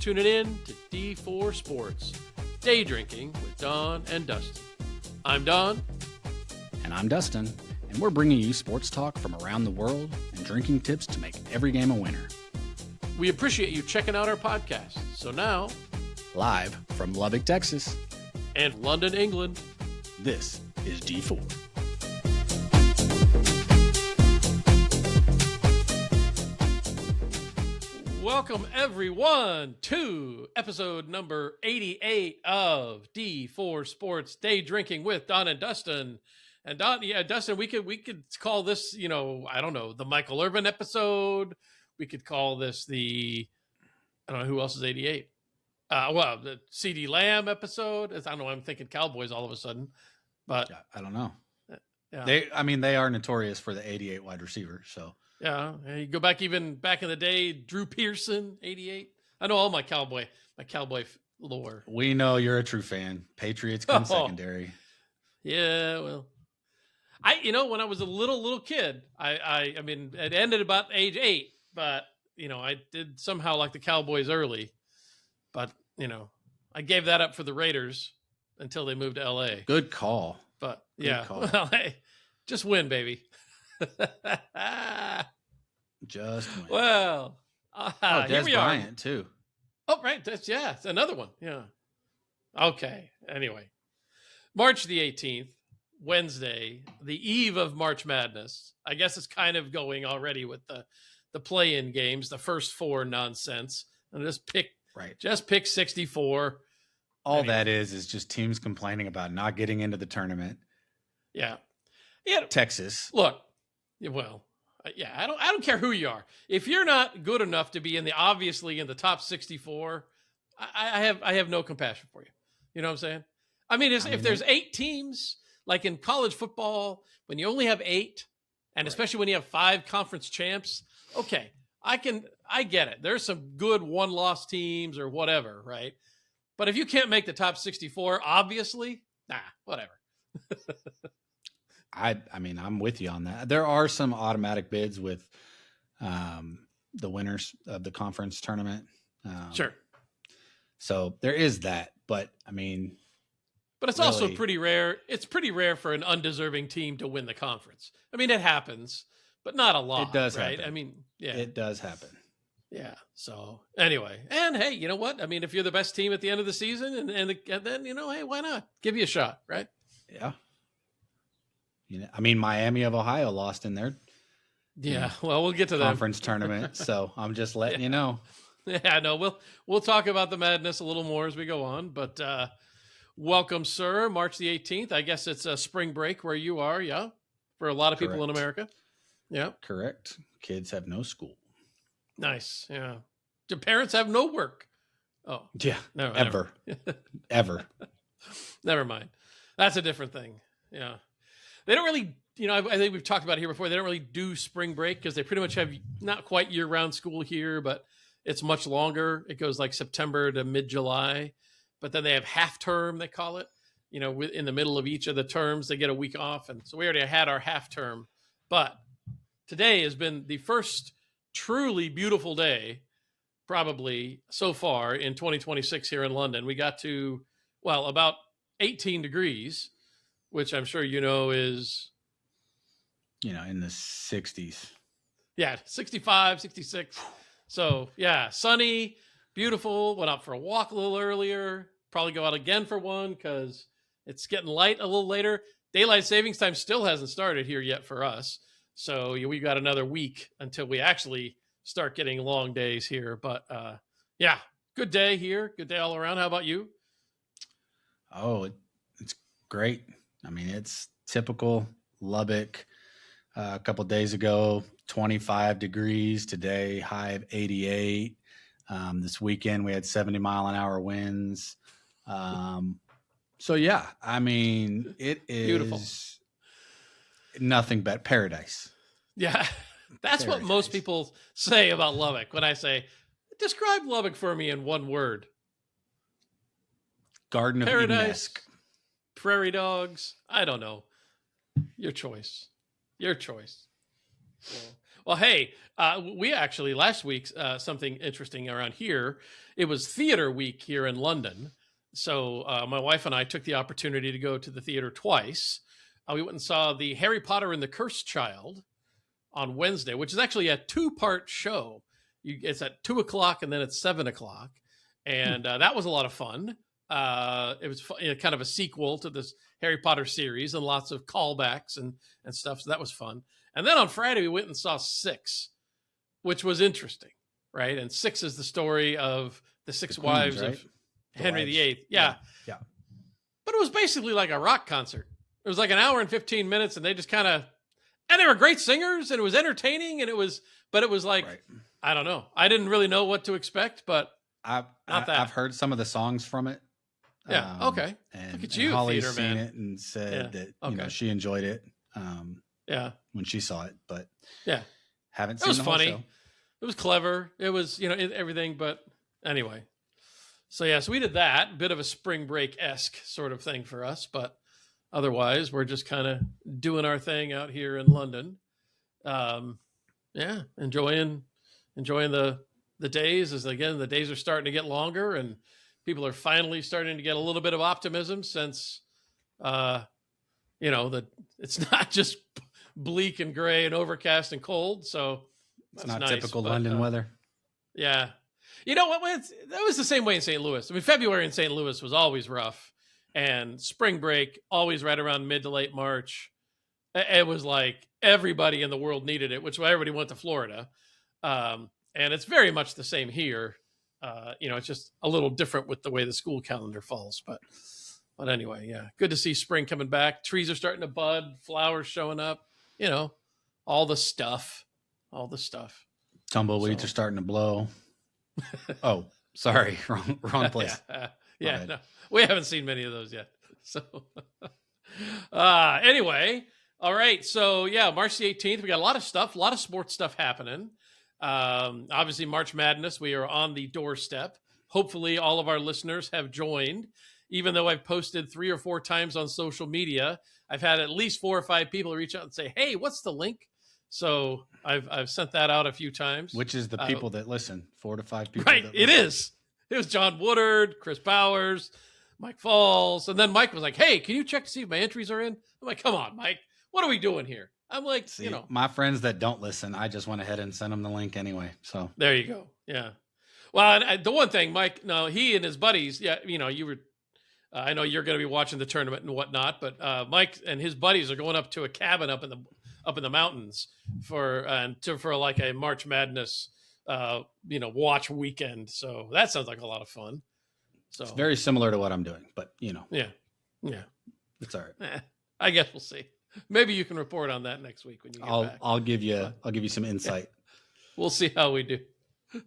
tuning in to D4 Sports, Day Drinking with Don and Dustin. I'm Don. And I'm Dustin, and we're bringing you sports talk from around the world and drinking tips to make every game a winner. We appreciate you checking out our podcast. So now, live from Lubbock, Texas, and London, England, this is D4. Welcome, everyone, to episode number 88 of D4 Sports Day Drinking with Don and Dustin. And Dustin, we could call this, I don't know, the Michael Irvin episode. We could call this I don't know who else is 88. The CD Lamb episode. I don't know. I'm thinking Cowboys all of a sudden, but I don't know. Yeah. They are notorious for the 88 wide receiver. So. Yeah, you go back even back in the day, Drew Pearson, 88. I know all my cowboy lore. We know you're a true fan. Patriots come secondary. Yeah, well, when I was a little kid, I mean, it ended about age 8, but I did somehow like the Cowboys early, but I gave that up for the Raiders until they moved to LA. Good call. But Good yeah, call. well, hey, just win, baby. Just win. Well, Des Bryant too. Oh, right. It's another one. Yeah. Okay. Anyway, March the 18th, Wednesday, the eve of March Madness. I guess it's kind of going already with the play-in games, the first 4 nonsense, and just pick 64. All that is just teams complaining about not getting into the tournament. Yeah. Texas. Look. Well, yeah, I don't care who you are. If you're not good enough to be obviously in the top 64, I have no compassion for you. You know what I'm saying? I mean, if there's 8 teams, like in college football, when you only have 8, and especially when you have 5 conference champs, okay, I get it. There's some good 1-loss teams or whatever, right? But if you can't make the top 64, obviously, whatever. I mean, I'm with you on that. There are some automatic bids with the winners of the conference tournament. Sure. So there is that, but I mean, but it's also pretty rare. It's pretty rare for an undeserving team to win the conference. I mean, it happens, but not a lot. It does right? happen. I mean, yeah, it does happen. Yeah. So anyway, and hey, you know what? I mean, if you're the best team at the end of the season, and then hey, why not give you a shot, right? Yeah. I mean, Miami of Ohio lost in their well, we'll get to that conference tournament, so I'm just letting you know. Yeah, no, we'll talk about the madness a little more as we go on, but welcome, sir, March the 18th. I guess it's a spring break where you are, yeah, for a lot of people in America. Yeah, correct. Kids have no school. Nice. Yeah, do parents have no work? Oh, yeah, ever. Never mind. That's a different thing. Yeah. They don't really, I think we've talked about it here before. They don't really do spring break because they pretty much have not quite year-round school here, but it's much longer. It goes like September to mid-July. But then they have half term, they call it. In the middle of each of the terms, they get a week off. And so we already had our half term. But today has been the first truly beautiful day, probably so far in 2026 here in London. We got to, about 18 degrees. Which I'm sure is, in the 60s. Yeah, 65, 66. So, yeah, sunny, beautiful. Went out for a walk a little earlier. Probably go out again for one because it's getting light a little later. Daylight savings time still hasn't started here yet for us. So we got another week until we actually start getting long days here. But, yeah, good day here. Good day all around. How about you? Oh, it's great. I mean, it's typical Lubbock. A couple days ago, 25 degrees. Today, high of 88. This weekend, we had 70-mile-an-hour winds. So, yeah, I mean, it is beautiful. Nothing but paradise. Yeah, that's what most people say about Lubbock. When I say, describe Lubbock for me in one word. Garden of Eden-esque. Prairie dogs. I don't know. Your choice. Yeah. Well, hey, we actually last week something interesting around here. It was theater week here in London, so my wife and I took the opportunity to go to the theater twice. We went and saw the Harry Potter and the Cursed Child on Wednesday, which is actually a 2-part show. It's at 2:00 and then it's 7:00, and that was a lot of fun. It was kind of a sequel to this Harry Potter series and lots of callbacks and stuff. So that was fun. And then on Friday, we went and saw Six, which was interesting, right? And Six is the story of the six wives right? of Henry VIII. Yeah. Yeah. But it was basically like a rock concert. It was like an hour and 15 minutes, and they just kind of, and they were great singers, and it was entertaining, and it was like, right. I don't know. I didn't really know what to expect, but I've heard some of the songs from it. Yeah. Okay. And, look at you, Holly's theater seen man. it and said that she enjoyed it. When she saw it, but haven't seen it. It was funny. Whole show. It was clever. It was everything. But anyway, so we did that bit of a spring break-esque sort of thing for us, but otherwise we're just kind of doing our thing out here in London. Enjoying the days as again the days are starting to get longer and people are finally starting to get a little bit of optimism since that it's not just bleak and gray and overcast and cold. So it's not nice, typical London weather. Yeah. You know what? That was the same way in St. Louis. I mean, February in St. Louis was always rough, and spring break always right around mid to late March. It was like everybody in the world needed it, which is why everybody went to Florida. And it's very much the same here. It's just a little different with the way the school calendar falls, but anyway, good to see spring coming back. Trees are starting to bud, flowers showing up, all the stuff. Tumbleweeds are starting to blow. Oh, sorry. Wrong place. No, we haven't seen many of those yet. So, anyway, all right. So March the 18th, we got a lot of sports stuff happening. Obviously March Madness, we are on the doorstep. Hopefully all of our listeners have joined. Even though I've posted 3 or 4 times on social media, I've had at least 4 or 5 people reach out and say, "Hey, what's the link?" So I've sent that out a few times. Which is the people that listen, 4 to 5 people. Right, it is. It was John Woodard, Chris Bowers, Mike Falls, and then Mike was like, "Hey, can you check to see if my entries are in?" I'm like, "Come on, Mike, what are we doing here?" I'm like, my friends that don't listen, I just went ahead and sent them the link anyway. So there you go. Yeah. Well, and the one thing, Mike, no, he and his buddies, you were. I know you're going to be watching the tournament and whatnot, but Mike and his buddies are going up to a cabin up in the mountains for like a March Madness, watch weekend. So that sounds like a lot of fun. So it's very similar to what I'm doing, but yeah, it's all right. I guess we'll see. Maybe you can report on that next week when you get back. I'll give you some insight. We'll see how we do.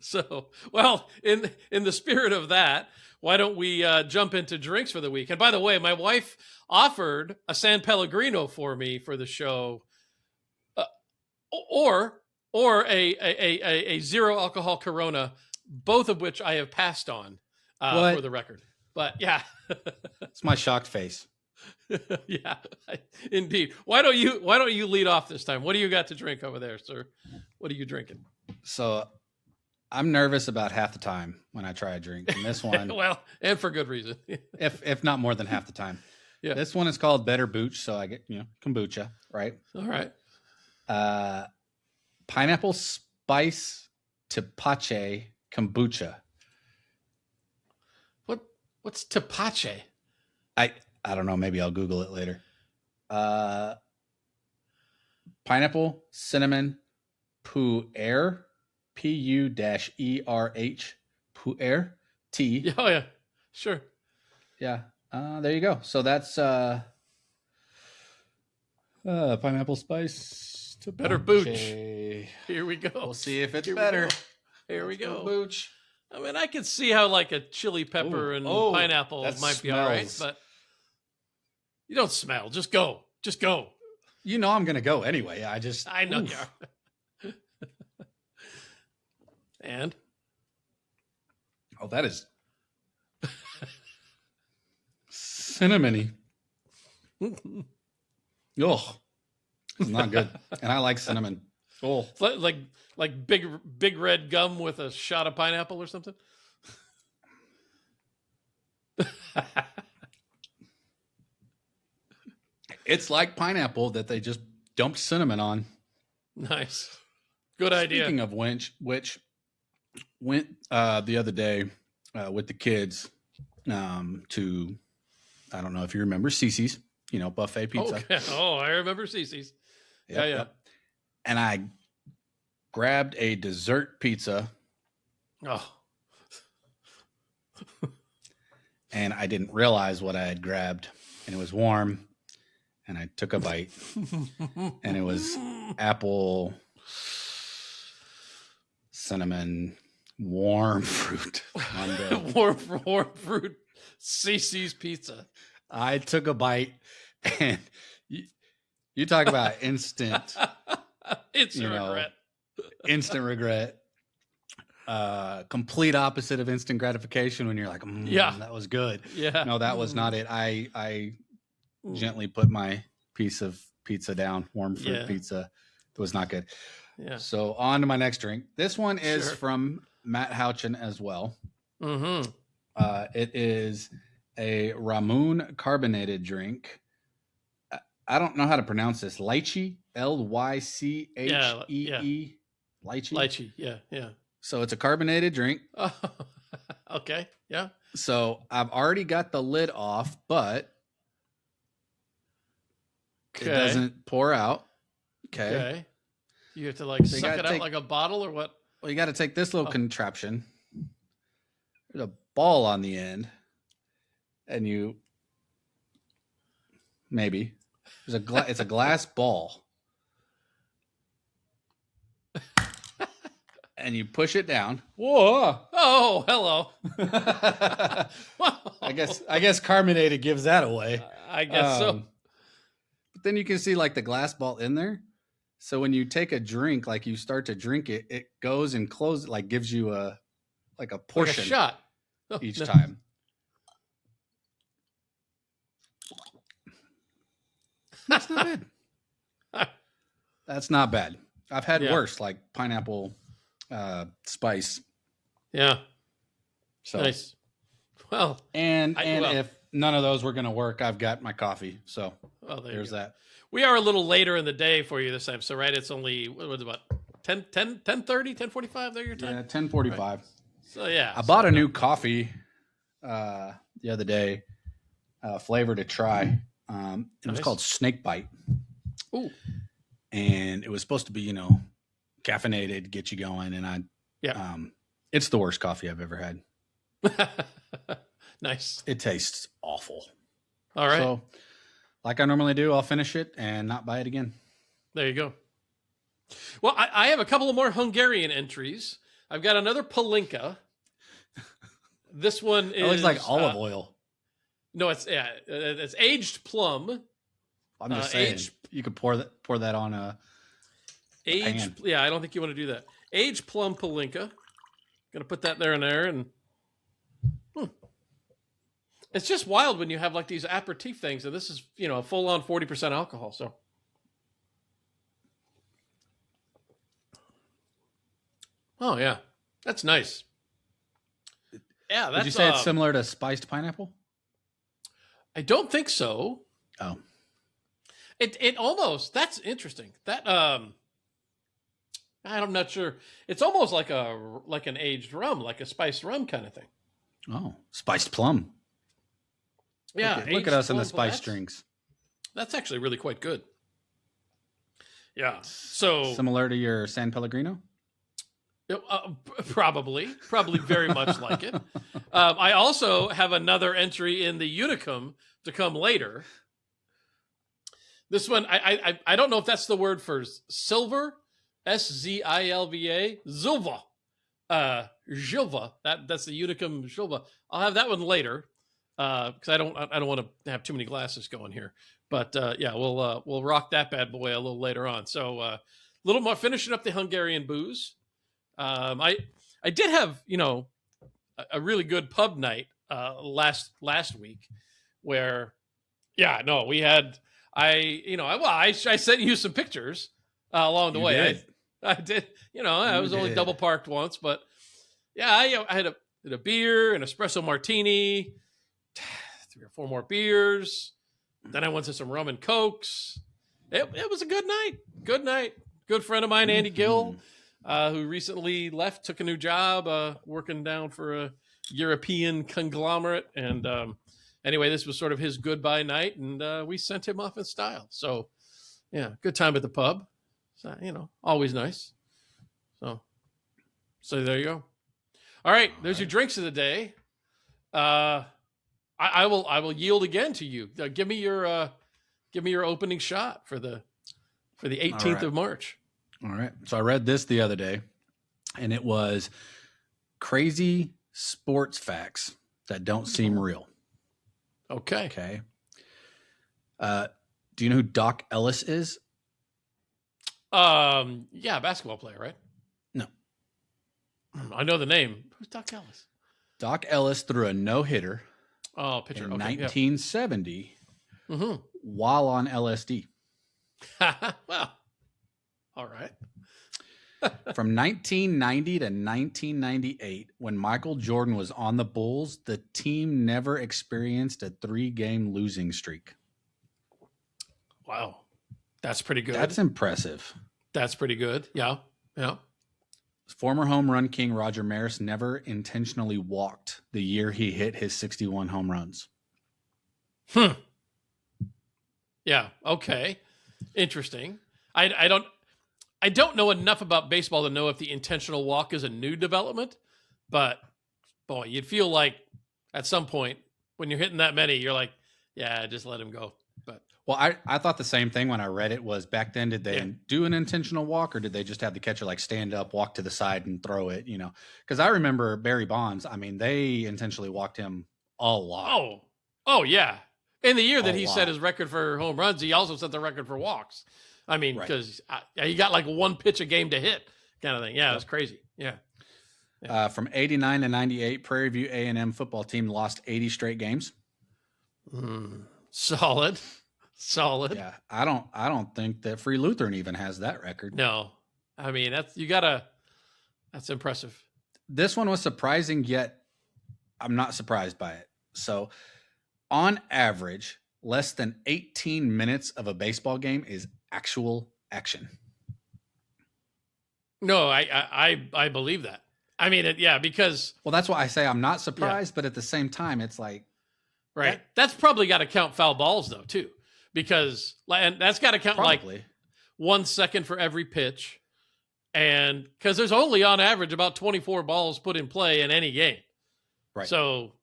So, well, in the spirit of that, why don't we jump into drinks for the week? And by the way, my wife offered a San Pellegrino for me for the show, or a zero alcohol Corona, both of which I have passed on for the record. But yeah, it's my shocked face. Yeah, indeed. Why don't you lead off this time? What do you got to drink over there, sir? What are you drinking? So I'm nervous about half the time when I try a drink. And this one, well, and for good reason. if not more than half the time. Yeah. This one is called Better Booch, so I get kombucha, right? All right. Pineapple spice tepache kombucha. What's tepache? I don't know. Maybe I'll Google it later. Pineapple, cinnamon, pu'er, Pu'erh, pu'er, tea. Oh yeah, sure. Yeah. There you go. So that's pineapple spice to Better Booch. Here we go. We'll see if it's better. Here we go. Booch. I mean, I could see how like a chili pepper and pineapple might be all right, but you don't smell. Just go. I'm gonna go anyway. I know you are. And that is cinnamony. Oh, it's not good. And I like cinnamon. Oh, It's like big red gum with a shot of pineapple or something. it's like pineapple that they just dumped cinnamon on. Nice. Good idea. Speaking of which went the other day with the kids to, I don't know if you remember Cece's, buffet pizza. Okay. Oh, I remember Cece's. Yep, Yeah. Yep. And I grabbed a dessert pizza. Oh. And I didn't realize what I had grabbed, and it was warm. And I took a bite, and it was apple, cinnamon, warm fruit. warm fruit, Cece's pizza. I took a bite, and you talk about instant regret. Instant regret. Complete opposite of instant gratification when you're like, that was good. Yeah. No, that was not it. I gently put my piece of pizza down, warm fruit pizza. It was not good. Yeah. So on to my next drink. This one is from Matt Houchin as well. Mm-hmm. It is a Ramune carbonated drink. I don't know how to pronounce this. Lychee, Lychee. Lychee. Lychee. Yeah. So it's a carbonated drink. Oh, okay. Yeah. So I've already got the lid off, but it doesn't pour out. Okay. You have to suck it out like a bottle or what? Well, you got to take this little contraption. There's a ball on the end, and it's a glass ball, and you push it down. Whoa! Oh, hello. I guess carbonated gives that away. I guess so. But then you can see the glass ball in there. So when you take a drink, you start to drink it, it goes and closes, gives you a portion, a shot each time. That's not bad. That's not bad. I've had worse, like pineapple spice. Yeah. So nice. Well, and if none of those were going to work, I've got my coffee. So there's that. We are a little later in the day for you this time. So, right, it's only, what was it, about 10:30, 10:45 there your time? Yeah, 10:45. Right. So, yeah. I bought a new coffee the other day, flavor to try. It was called Snake Bite. Ooh. And it was supposed to be, caffeinated, get you going. And it's the worst coffee I've ever had. Nice. It tastes awful. All right. So, like I normally do, I'll finish it and not buy it again. There you go. Well, I have a couple of more Hungarian entries. I've got another Palinka. This one is... I always like olive oil. No, it's aged plum. I'm just saying, you could pour that on a pan. Yeah, I don't think you want to do that. Aged plum Palinka. Gonna put that there and there, and it's just wild when you have these aperitif things, and this is a full on 40% alcohol. So, oh yeah, that's nice. Yeah, that's. Would you say it's similar to spiced pineapple? I don't think so. Oh, it almost. That's interesting. That I'm not sure. It's almost like an aged rum, like a spiced rum kind of thing. Oh, spiced plum. Yeah, look at us in the spice drinks. That's actually really quite good. Yeah, so similar to your San Pellegrino. Probably very much like it. I also have another entry in the Unicum to come later. This one, I don't know if that's the word for silver, Szilva, Zilva, Zilva. That's the Unicum Zilva. I'll have that one later because I don't want to have too many glasses going here. But we'll rock that bad boy a little later on. So a little more finishing up the Hungarian booze. I did have a really good pub night last week where we had I sent you some pictures along the way. I did. I You was only did. double parked once, but yeah, I had a beer, an espresso martini, 3 or 4 more beers. Then I went to some rum and cokes. It was a good night. Good night. Good friend of mine, Andy Gill, who recently left, took a new job, working down for a European conglomerate. And anyway, this was sort of his goodbye night, and we sent him off in style. So, yeah, good time at the pub. So, always nice. So there you go. All right, there's your drinks of the day. I will yield again to you. Give me your opening shot for the 18th of March. All right. So I read this the other day, and it was crazy sports facts that don't seem real. Okay. Okay. Do you know who Doc Ellis is? Yeah, basketball player, right? No. I know the name. Who's Doc Ellis? Doc Ellis threw a no-hitter Pitcher. in Okay, 1970 yeah. while on LSD. Well, all right. From 1990 to 1998, when Michael Jordan was on the Bulls, the team never experienced a 3-game losing streak. Wow. That's pretty good. That's impressive. That's pretty good. Yeah. Yeah. Former home run king Roger Maris never intentionally walked the year he hit his 61 home runs. Yeah. Okay. Interesting. I don't know enough about baseball to know if the intentional walk is a new development, but boy, you'd feel like at some point when you're hitting that many, you're like, yeah, just let him go. But well, I thought the same thing when I read it. Was back then, did they do an intentional walk, or did they just have the catcher like stand up, walk to the side, and throw it? Because I remember Barry Bonds. I mean, they intentionally walked him a lot. Oh yeah. In the year that he set his record for home runs, he also set the record for walks. I mean, because he got like 1 pitch a game to hit, kind of thing. Yeah, it was crazy. Yeah. From 89 to 98, Prairie View A&M football team lost 80 straight games. Solid. Yeah, I don't think that Free Lutheran even has that record. No, I mean that's impressive. This one was surprising, yet I'm not surprised by it. So, on average, less than 18 minutes of a baseball game is actual action. No, I believe that. I mean, because that's why I say I'm not surprised, but at the same time, it's like right. That's probably got to count foul balls though too. Because and that's got to count like 1 second for every pitch, and because there's only on average about 24 balls put in play in any game, right? So,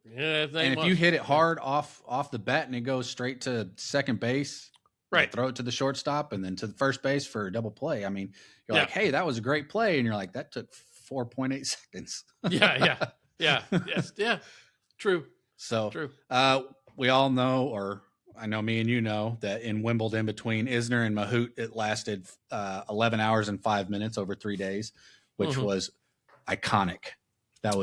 and if you hit it hard off the bat and it goes straight to second base, right? Throw it to the shortstop and then to the first base for a double play. I mean, you're like, hey, that was a great play, and you're like, that took 4.8 seconds. yeah, yes, yeah, true. So, true. We all know, or I know me and you know, that in Wimbledon between Isner and Mahut, it lasted 11 hours and 5 minutes over 3 days, which was iconic. That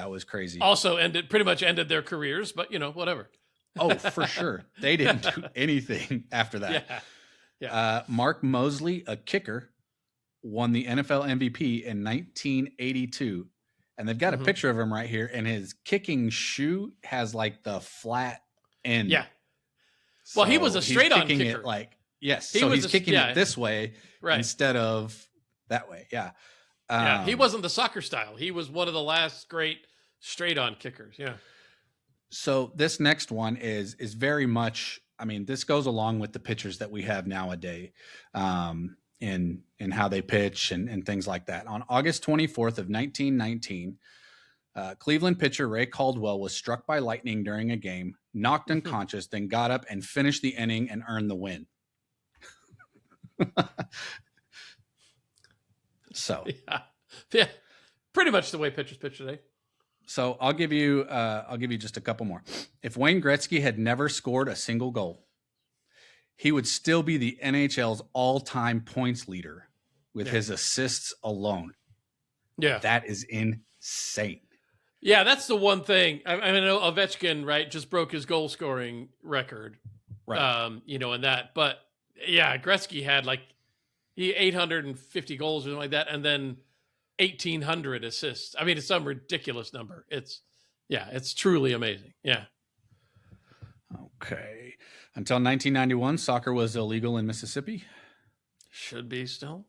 was crazy. Also pretty much ended their careers, but whatever. Oh, for sure. They didn't do anything after that. Yeah. Mark Mosley, a kicker, won the NFL MVP in 1982. And they've got a picture of him right here, and his kicking shoe has like the flat end. Yeah. Well, he was a straight-on kicker. He's kicking it this way instead of that way. Yeah. He wasn't the soccer style. He was one of the last great straight-on kickers. Yeah. So this next one is very much, I mean, this goes along with the pitchers that we have nowadays in how they pitch and things like that. On August 24th of 1919, Cleveland pitcher Ray Caldwell was struck by lightning during a game, knocked unconscious, then got up and finished the inning and earned the win. So, yeah, pretty much the way pitchers pitch today. So I'll give you just a couple more. If Wayne Gretzky had never scored a single goal, he would still be the NHL's all-time points leader with his assists alone. Yeah, that is insane. Yeah, that's the one thing. I mean, Ovechkin, right, just broke his goal scoring record, right? And that, but yeah, Gretzky had he 850 goals or something like that, and then 1,800 assists. I mean, it's some ridiculous number. It's truly amazing. Yeah. Okay. Until 1991, soccer was illegal in Mississippi. Should be still.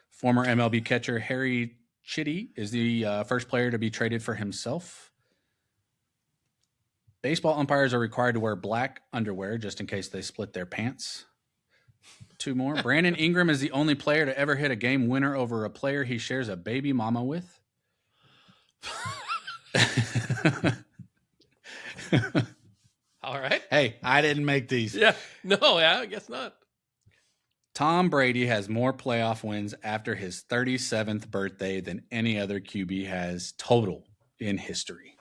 Former MLB catcher Harry Chitty is the first player to be traded for himself. Baseball umpires are required to wear black underwear just in case they split their pants. 2 more. Brandon Ingram is the only player to ever hit a game winner over a player he shares a baby mama with. All right. Hey, I didn't make these. Yeah. No, yeah, I guess not. Tom Brady has more playoff wins after his 37th birthday than any other QB has total in history.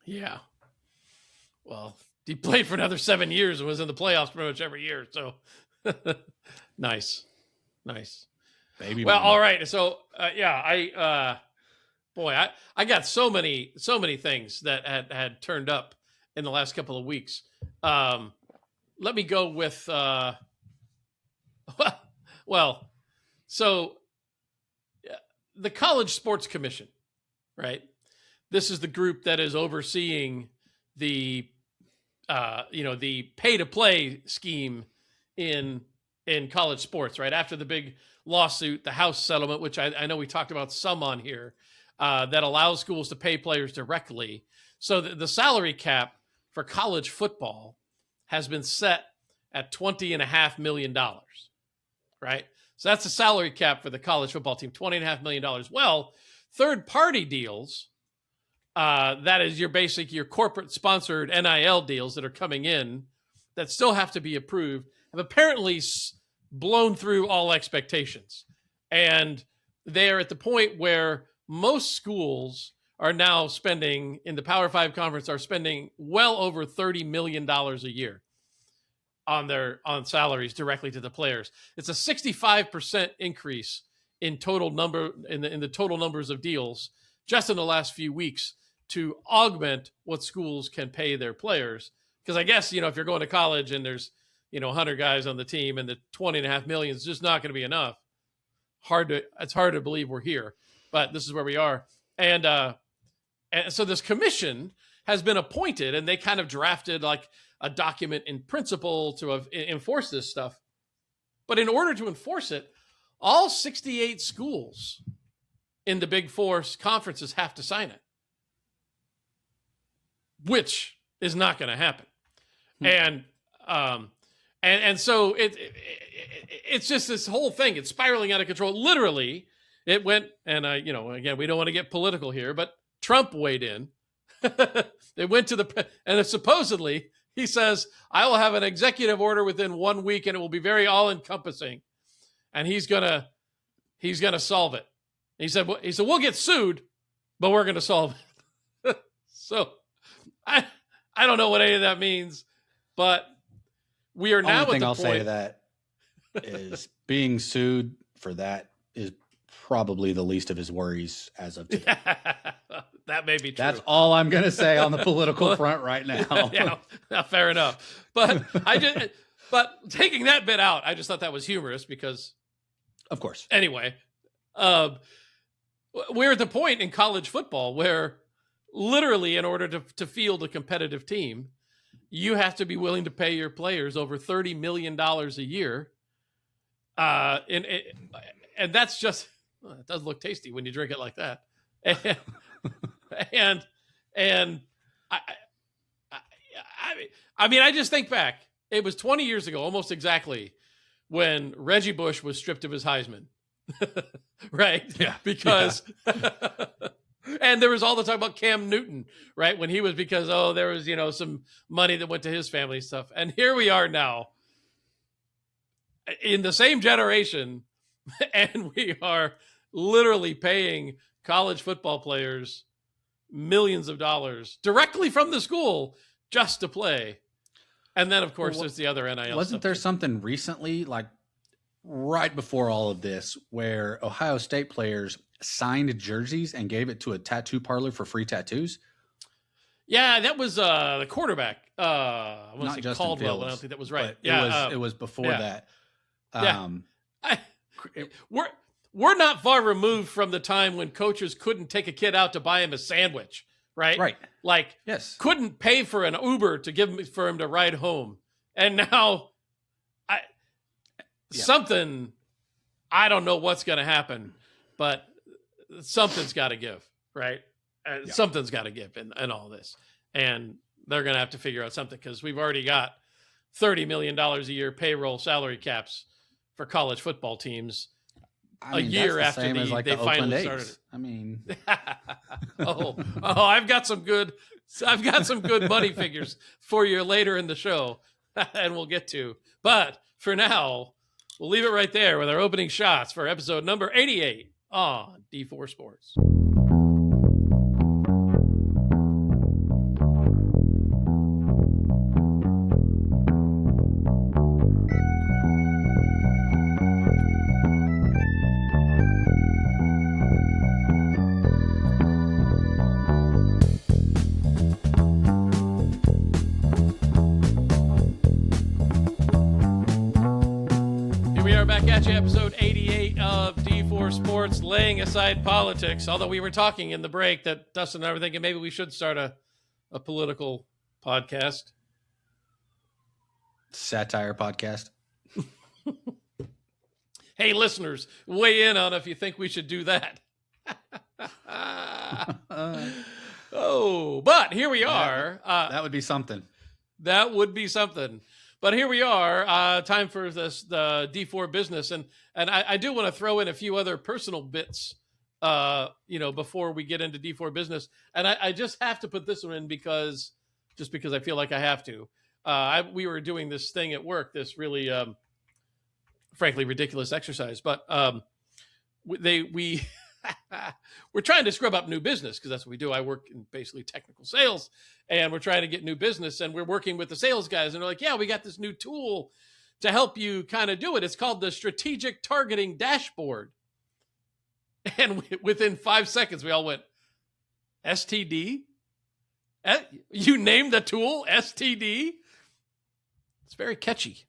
Yeah. Well, he played for another 7 years and was in the playoffs pretty much every year. So nice. Baby well, mama. all right. So I got so many things that had turned up in the last couple of weeks. Let me go with, so the College Sports Commission, right? This is the group that is overseeing the pay-to-play scheme in college sports, right? After the big lawsuit, the House settlement, which I know we talked about some on here, that allows schools to pay players directly. So the salary cap for college football has been set at $20.5 million, right? So that's the salary cap for the college football team, $20.5 million. Well, third-party deals, that is your corporate sponsored NIL deals that are coming in that still have to be approved, have apparently blown through all expectations. And they are at the point where most schools are now spending, in the Power 5 conference, are spending well over $30 million a year on salaries directly to the players. It's a 65% increase in total number in the total numbers of deals just in the last few weeks to augment what schools can pay their players. Because I guess, if you're going to college and there's, 100 guys on the team and the $20.5 million is just not going to be enough. It's hard to believe we're here, but this is where we are. And so this commission has been appointed, and they kind of drafted like a document in principle to enforce this stuff. But in order to enforce it, all 68 schools in the Big Four conferences have to sign it, which is not going to happen. And so it's just this whole thing. It's spiraling out of control. Literally, it went, and again, we don't want to get political here, but Trump weighed in. They went to and supposedly he says, I will have an executive order within 1 week and it will be very all encompassing. And he's going to solve it. He said, we'll get sued, but we're going to solve it. So I don't know what any of that means, but we are now at the point. Only thing I'll say to that is being sued for that is probably the least of his worries as of today. That may be true. That's all I'm going to say on the political front right now. Yeah, fair enough. But but taking that bit out, I just thought that was humorous because, of course. Anyway, we're at the point in college football where literally, in order to field a competitive team, you have to be willing to pay your players over $30 million a year. And that's just, it does look tasty when you drink it like that. And I mean, I just think back, it was 20 years ago, almost exactly, when Reggie Bush was stripped of his Heisman. Right? Yeah. Because, and there was all the talk about Cam Newton, right? When he was, because, there was, some money that went to his family and stuff. And here we are now in the same generation, and we are literally paying college football players millions of dollars directly from the school just to play. And then, of course, there's the other NIL. Wasn't there something recently, like right before all of this, where Ohio State players signed jerseys and gave it to a tattoo parlor for free tattoos? Yeah, that was the quarterback. I want to say Justin Caldwell, Fields, but I don't think that was right. Yeah, it was before that. We're not far removed from the time when coaches couldn't take a kid out to buy him a sandwich, right? Right. Like, yes, couldn't pay for an Uber to for him to ride home. And now something, I don't know what's going to happen, but something's got to give, right? Something's got to give in all this. And they're going to have to figure out something, because we've already got $30 million a year payroll salary caps for college football teams. A year after they finally started it. I mean, I've got some good money figures for you later in the show, and we'll get to. But for now, we'll leave it right there with our opening shots for episode number 88 on D4 Sports. Episode 88 of D4 Sports, laying aside politics. Although we were talking in the break that Dustin and I were thinking maybe we should start a political podcast. Satire podcast. Hey, listeners, weigh in on if you think we should do that. But here we are. That would be something. That would be something. But here we are, time for the D4 business. And I do want to throw in a few other personal bits, before we get into D4 business. And I just have to put this one in because I feel like I have to. We were doing this thing at work, this really, frankly, ridiculous exercise. But we're trying to scrub up new business, because that's what we do. I work in basically technical sales, and we're trying to get new business, and we're working with the sales guys, and they're like, yeah, we got this new tool to help you kind of do it. It's called the Strategic Targeting Dashboard. And within 5 seconds, we all went, STD? You named the tool STD? It's very catchy.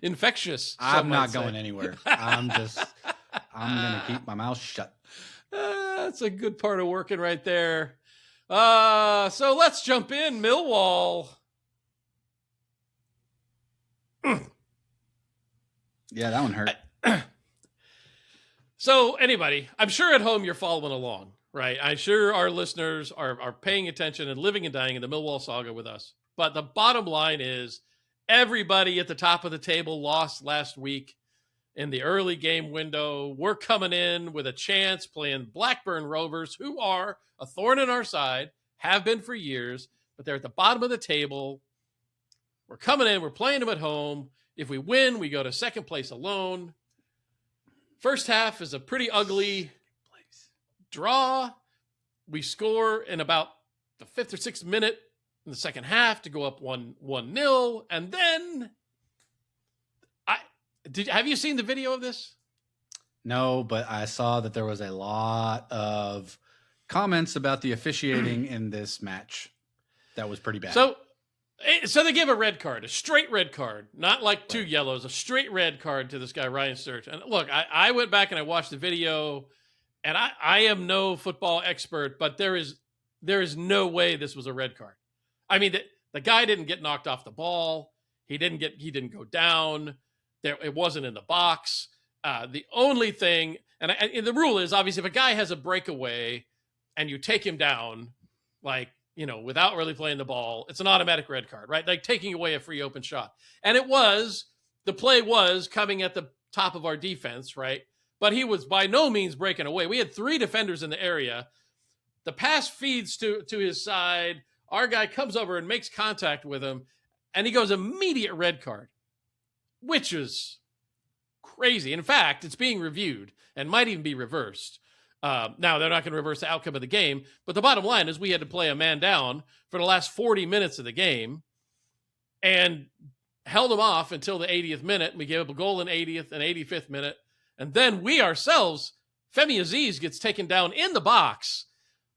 Infectious. I'm not going anywhere. I'm going to keep my mouth shut. That's a good part of working right there. So let's jump in. Millwall. Yeah, that one hurt. So anybody, I'm sure at home you're following along, right? I'm sure our listeners are paying attention and living and dying in the Millwall saga with us. But the bottom line is, everybody at the top of the table lost last week in the early game window. We're coming in with a chance playing Blackburn Rovers, who are a thorn in our side, have been for years, but they're at the bottom of the table. We're coming in, we're playing them at home. If we win, we go to second place alone. First half is a pretty ugly draw. We score in about the 5th or 6th minute in the second half to go up 1-0. And then have you seen the video of this? No, but I saw that there was a lot of comments about the officiating in this match. That was pretty bad. So they gave a red card, a straight red card, not like two yellows, a straight red card to this guy, Ryan Sturge. And look, I went back and I watched the video, and I am no football expert, but there is no way this was a red card. I mean, the guy didn't get knocked off the ball. He didn't go down. It wasn't in the box. The only thing, and the rule is, obviously, if a guy has a breakaway and you take him down, without really playing the ball, it's an automatic red card, right? Like taking away a free open shot. And the play was coming at the top of our defense, right? But he was by no means breaking away. We had 3 defenders in the area. The pass feeds to his side. Our guy comes over and makes contact with him, and he goes immediate red card, which is crazy. In fact, it's being reviewed and might even be reversed. Now, they're not going to reverse the outcome of the game, but the bottom line is we had to play a man down for the last 40 minutes of the game and held him off until the 80th minute. We gave up a goal in 80th and 85th minute. And then we ourselves, Femi Aziz gets taken down in the box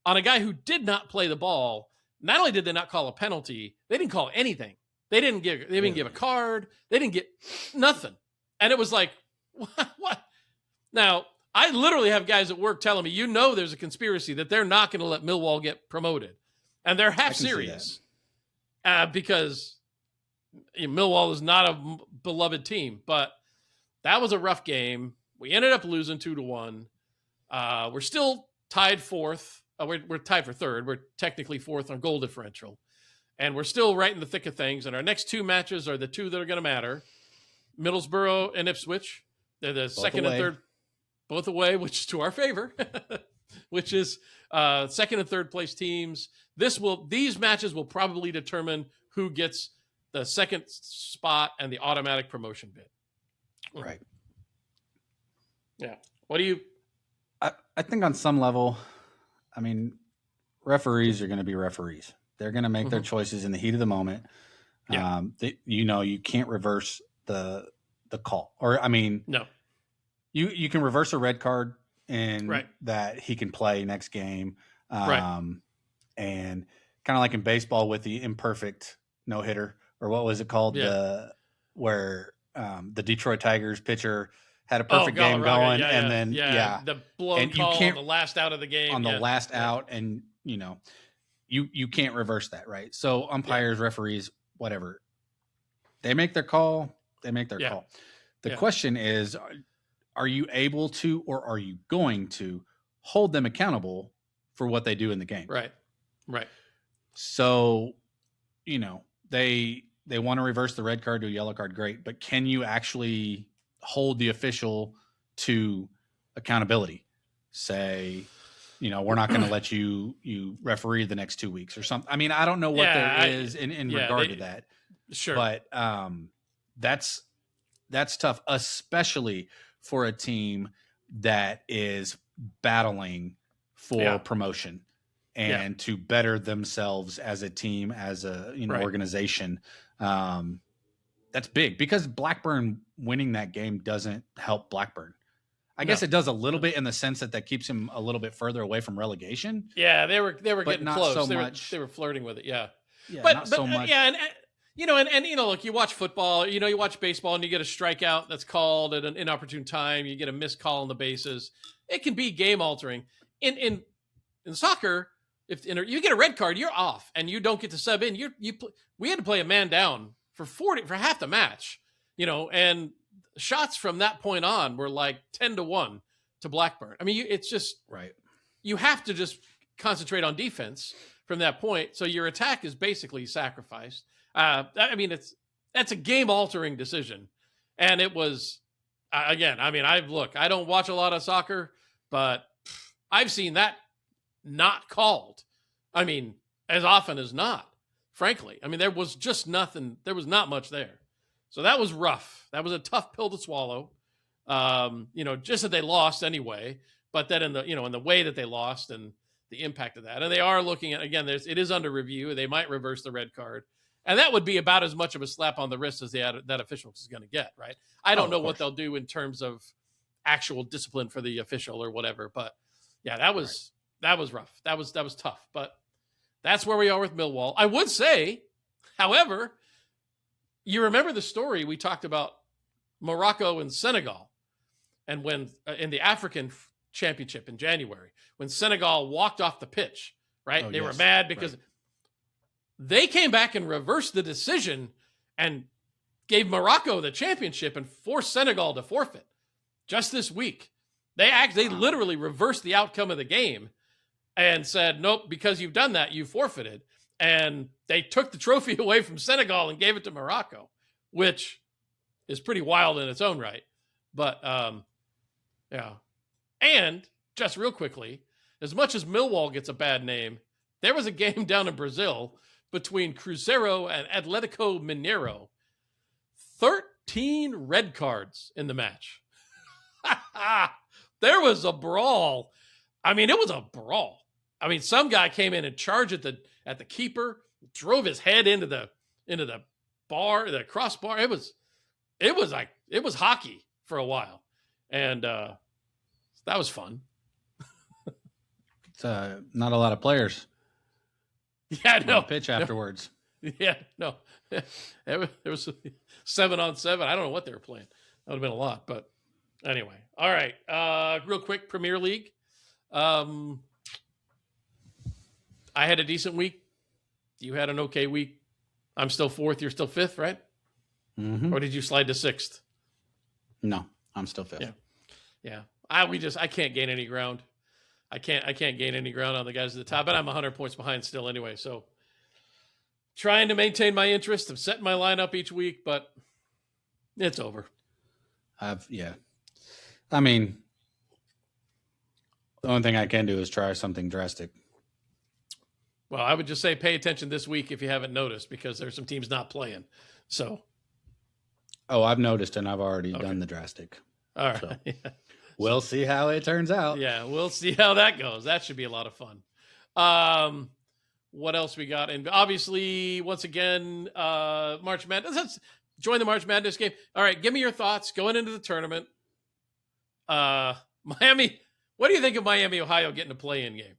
on a guy who did not play the ball. Not only did they not call a penalty, they didn't call anything. They didn't give a card. They didn't get nothing. And it was like, what? Now, I literally have guys at work telling me, there's a conspiracy that they're not going to let Millwall get promoted. And they're half serious because Millwall is not a beloved team. But that was a rough game. We ended up losing 2-1. We're still tied fourth. We're tied for third. We're technically fourth on goal differential. And we're still right in the thick of things. And our next two matches are the two that are going to matter. Middlesbrough and Ipswich. They're the second and third, both away, which is to our favor, which is second and third place teams. These matches will probably determine who gets the second spot and the automatic promotion bid. Right. Yeah. What do you... I think on some level, I mean, referees are going to be referees. They're going to make their choices in the heat of the moment. Yeah. You can't reverse the call. Or, I mean, no. You can reverse a red card and that he can play next game. And kind of like in baseball with the imperfect no-hitter, or what was it called? Yeah. Where the Detroit Tigers pitcher had a perfect game going, the blown call on the last out of the game. On the last out, and you can't reverse that, right? So umpires, referees, whatever, they make their call. They make their call. The question is, are you able to, or are you going to hold them accountable for what they do in the game? Right. So, they want to reverse the red card to a yellow card, great. But can you actually hold the official to accountability? Say, we're not going to let you referee the next 2 weeks or something. I mean, I don't know what there is in regard to that. Sure. But that's tough, especially for a team that is battling for promotion and to better themselves as a team, as a organization. That's big, because Blackburn winning that game doesn't help Blackburn. I guess it does a little bit in the sense that keeps him a little bit further away from relegation. Yeah, they were getting not close. So they much. They were flirting with it. Yeah, but not so much. Yeah, and look, you watch football, you watch baseball, and you get a strikeout that's called at an inopportune time. You get a missed call on the bases. It can be game altering. In soccer, if you get a red card, you're off, and you don't get to sub in. We had to play a man down for half the match, and shots from that point on were like 10-1 to Blackburn. I mean, it's just you have to just concentrate on defense from that point. So your attack is basically sacrificed. I mean, that's a game altering decision. And it was, again, I mean, I don't watch a lot of soccer, but I've seen that not called. I mean, as often as not, frankly. I mean, there was just nothing. There was not much there. So that was rough. That was a tough pill to swallow. Just that they lost anyway, but then in the way that they lost and the impact of that. And they are looking at, again, it is under review. They might reverse the red card. And that would be about as much of a slap on the wrist as that official is going to get, right? I don't know what they'll do in terms of actual discipline for the official or whatever. But yeah, that was rough. That was tough. But that's where we are with Millwall. I would say, however, you remember the story we talked about Morocco and Senegal, and when in the African Championship in January, when Senegal walked off the pitch, right? They were mad because they came back and reversed the decision and gave Morocco the championship and forced Senegal to forfeit just this week. They literally reversed the outcome of the game and said, nope, because you've done that, you forfeited. And they took the trophy away from Senegal and gave it to Morocco, which is pretty wild in its own right. But, yeah. And just real quickly, as much as Millwall gets a bad name, there was a game down in Brazil between Cruzeiro and Atletico Mineiro. 13 red cards in the match. There was a brawl. I mean, it was a brawl. I mean, some guy came in and charged at the keeper, drove his head into the bar, the crossbar. It was hockey for a while, and that was fun. It's not a lot of players. Yeah, no pitch afterwards. Yeah, no, there was 7-on-7. I don't know what they were playing. That would have been a lot, but anyway. All right, real quick, Premier League. I had a decent week. You had an okay week. I'm still fourth. You're still fifth, right? Mm-hmm. Or did you slide to sixth? No, I'm still fifth. Yeah. I can't gain any ground. I can't gain any ground on the guys at the top, and I'm 100 points behind still anyway. So trying to maintain my interest. I'm setting my lineup each week, but it's over. I mean, the only thing I can do is try something drastic. Well, I would just say pay attention this week if you haven't noticed, because there's some teams not playing. So. Oh, I've noticed, and I've already done the drastic. All right. So, we'll see how it turns out. Yeah, we'll see how that goes. That should be a lot of fun. What else we got? And obviously, once again, March Madness. Let's join the March Madness game. All right, give me your thoughts going into the tournament. Miami, what do you think of Miami, Ohio getting a play-in game?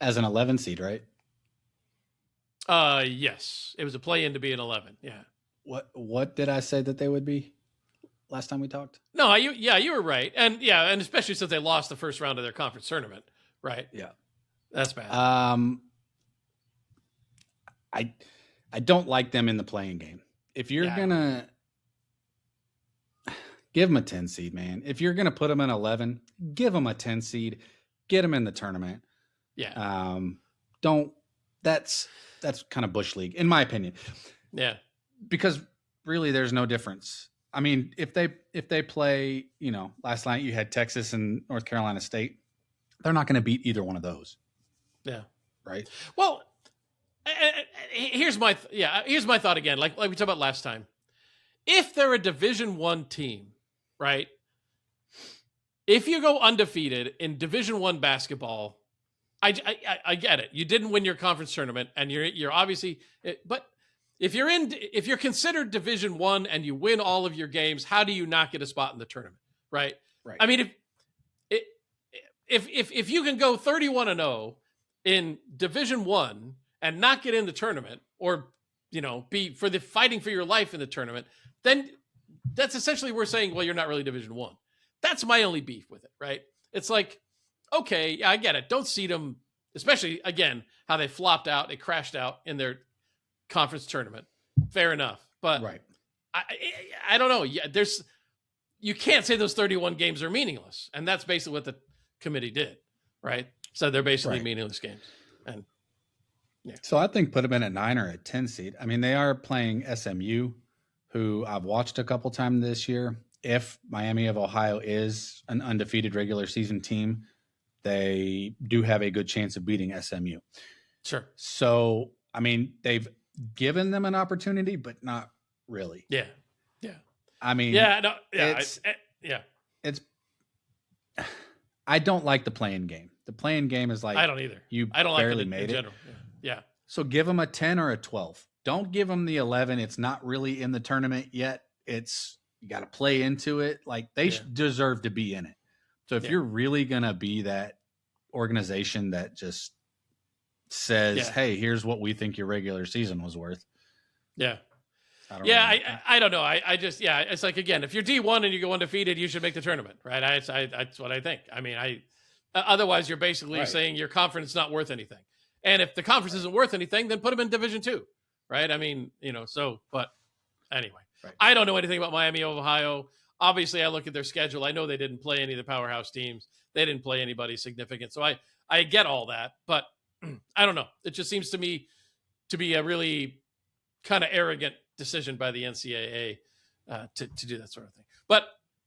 As an 11 seed, right? Yes. It was a play-in to be an 11. Yeah. What did I say that they would be last time we talked? No, you were right. And especially since they lost the first round of their conference tournament, right? Yeah. That's bad. I don't like them in the playing game. If you're gonna give them a 10 seed, man. If you're gonna put them in 11, give them a 10 seed. Get them in the tournament. Yeah. That's kind of Bush League, in my opinion. Yeah. Because really there's no difference. I mean, if they play, last night you had Texas and North Carolina State, they're not going to beat either one of those. Yeah. Right. Well, here's my thought again. Like we talked about last time. If they're a Division I team, right? If you go undefeated in Division I basketball, I get it. You didn't win your conference tournament, and you're obviously. But if you're considered Division I and you win all of your games, how do you not get a spot in the tournament? Right. Right. I mean, if you can go 31-0 in Division I and not get in the tournament, or be for the fighting for your life in the tournament, then that's essentially we're saying, well, you're not really Division I. That's my only beef with it. Right. It's like, okay, yeah, I get it. Don't seed them, especially, again, how they flopped out. They crashed out in their conference tournament. Fair enough. But right. I don't know. Yeah, you can't say those 31 games are meaningless. And that's basically what the committee did, right? So they're basically meaningless games. And yeah. So I think put them in a 9 or a 10 seed. I mean, they are playing SMU, who I've watched a couple times this year. If Miami of Ohio is an undefeated regular season team, they do have a good chance of beating SMU. Sure. So, I mean, they've given them an opportunity, but not really. Yeah. Yeah. I mean, I don't like the playing game. The playing game is like, I don't either. I don't barely like it made in it. general. Yeah. So give them a 10 or a 12. Don't give them the 11. It's not really in the tournament yet. You got to play into it. Like they deserve to be in it. So if you're really going to be that organization that just says, hey, here's what we think your regular season was worth. Yeah. I don't know. I just, it's like, again, if you're D1 and you go undefeated, you should make the tournament, right? That's what I think. I mean, otherwise you're basically saying your conference is not worth anything. And if the conference isn't worth anything, then put them in Division II, right? I mean, but anyway, I don't know anything about Miami of Ohio. Obviously, I look at their schedule. I know they didn't play any of the powerhouse teams. They didn't play anybody significant. So I get all that, but I don't know. It just seems to me to be a really kind of arrogant decision by the NCAA to do that sort of thing. But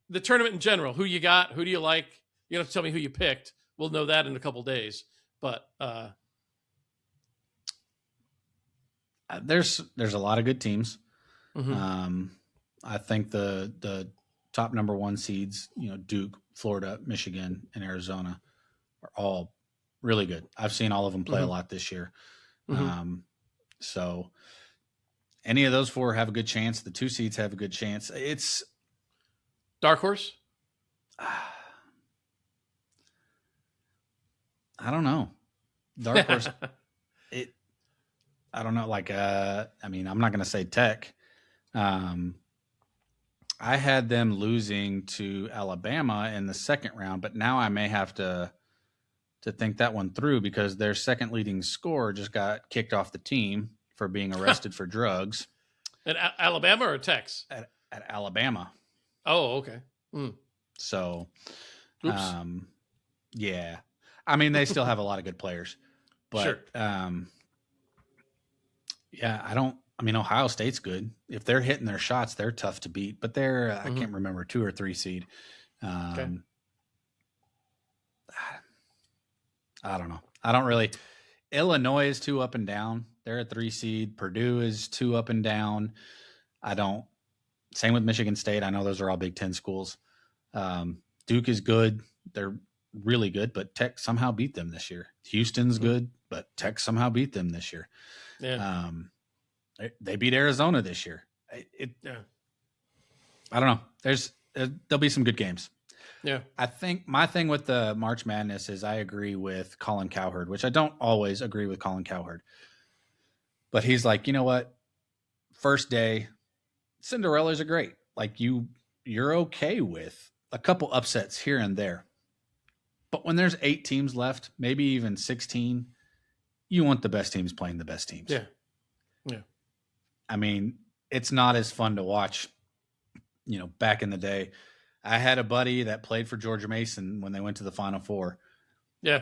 the tournament in general, who you got, who do you like? You don't have to tell me who you picked. We'll know that in a couple days. But there's a lot of good teams. Mm-hmm. I think the top number 1 seeds, Duke, Florida, Michigan, and Arizona are all really good. I've seen all of them play a lot this year. Mm-hmm. So any of those 4 have a good chance. The 2 seeds have a good chance. It's dark horse. I don't know. Dark horse. I don't know. Like, I mean, I'm not going to say Tech. I had them losing to Alabama in the second round, but now I may have to think that one through because their second leading scorer just got kicked off the team for being arrested for drugs. At Alabama or Tex? At Alabama. Oh, okay. So, oops. Yeah. I mean, they still have a lot of good players, but sure. Yeah, I mean, Ohio State's good. If they're hitting their shots, they're tough to beat, but they're, I can't remember, 2 or 3 seed. Okay. I don't know. I don't really. Illinois is 2 up and down. They're a 3 seed. Purdue is 2 up and down. Same with Michigan State. I know those are all Big Ten schools. Duke is good. They're really good, but Tech somehow beat them this year. Houston's good, but Tech somehow beat them this year. Yeah. They beat Arizona this year. I don't know. There'll be some good games. Yeah. I think my thing with the March Madness is I agree with Colin Cowherd, which I don't always agree with Colin Cowherd. But he's like, you know what? First day, Cinderellas are great. Like you're okay with a couple upsets here and there. But when there's 8 teams left, maybe even 16, you want the best teams playing the best teams. Yeah. Yeah. I mean, it's not as fun to watch, back in the day. I had a buddy that played for George Mason when they went to the Final Four. Yeah.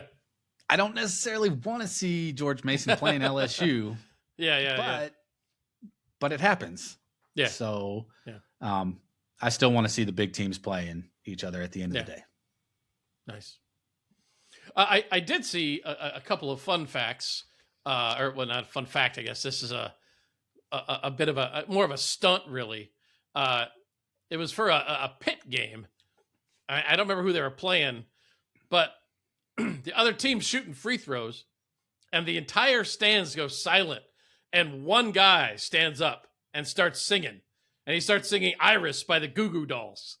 I don't necessarily want to see George Mason playing LSU. But it happens. Yeah. So I still want to see the big teams playing each other at the end of the day. Nice. I did see a couple of fun facts, not a fun fact, I guess. This is a bit of more of a stunt, really. It was for a pit game. I don't remember who they were playing, but the other team's shooting free throws, and the entire stands go silent, and one guy stands up and starts singing, and he starts singing "Iris" by the Goo Goo Dolls.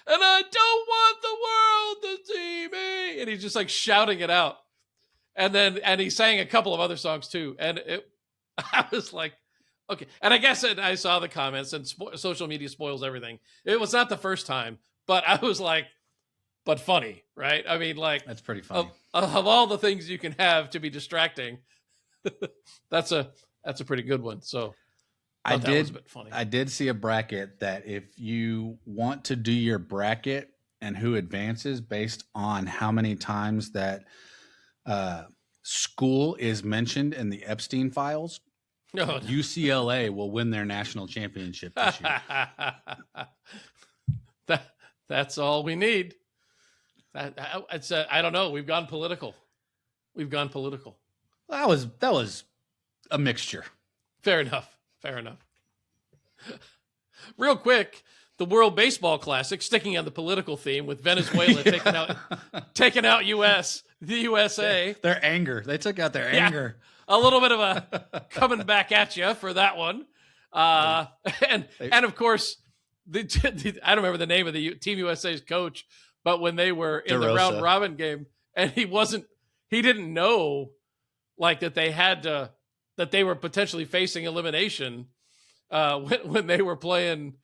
And I don't want the world to see me. And he's just like shouting it out. And he sang a couple of other songs too. And I was like, okay. And I guess I saw the comments, and social media spoils everything. It was not the first time, but I was like, but funny, right? I mean, like, that's pretty funny. Of all the things you can have to be distracting, that's a pretty good one. So I did see a bracket that if you want to do your bracket and who advances based on how many times that school is mentioned in the Epstein files, UCLA will win their national championship this year. That's all we need. I don't know. We've gone political. That was a mixture. Fair enough. Real quick, the World Baseball Classic, sticking on the political theme with Venezuela taking out the USA. Their anger. They took out their anger. A little bit of a coming back at you for that one. And of course, I don't remember the name of the Team USA's coach, but when they were in the round robin game, and he didn't know like that they were potentially facing elimination when they were playing,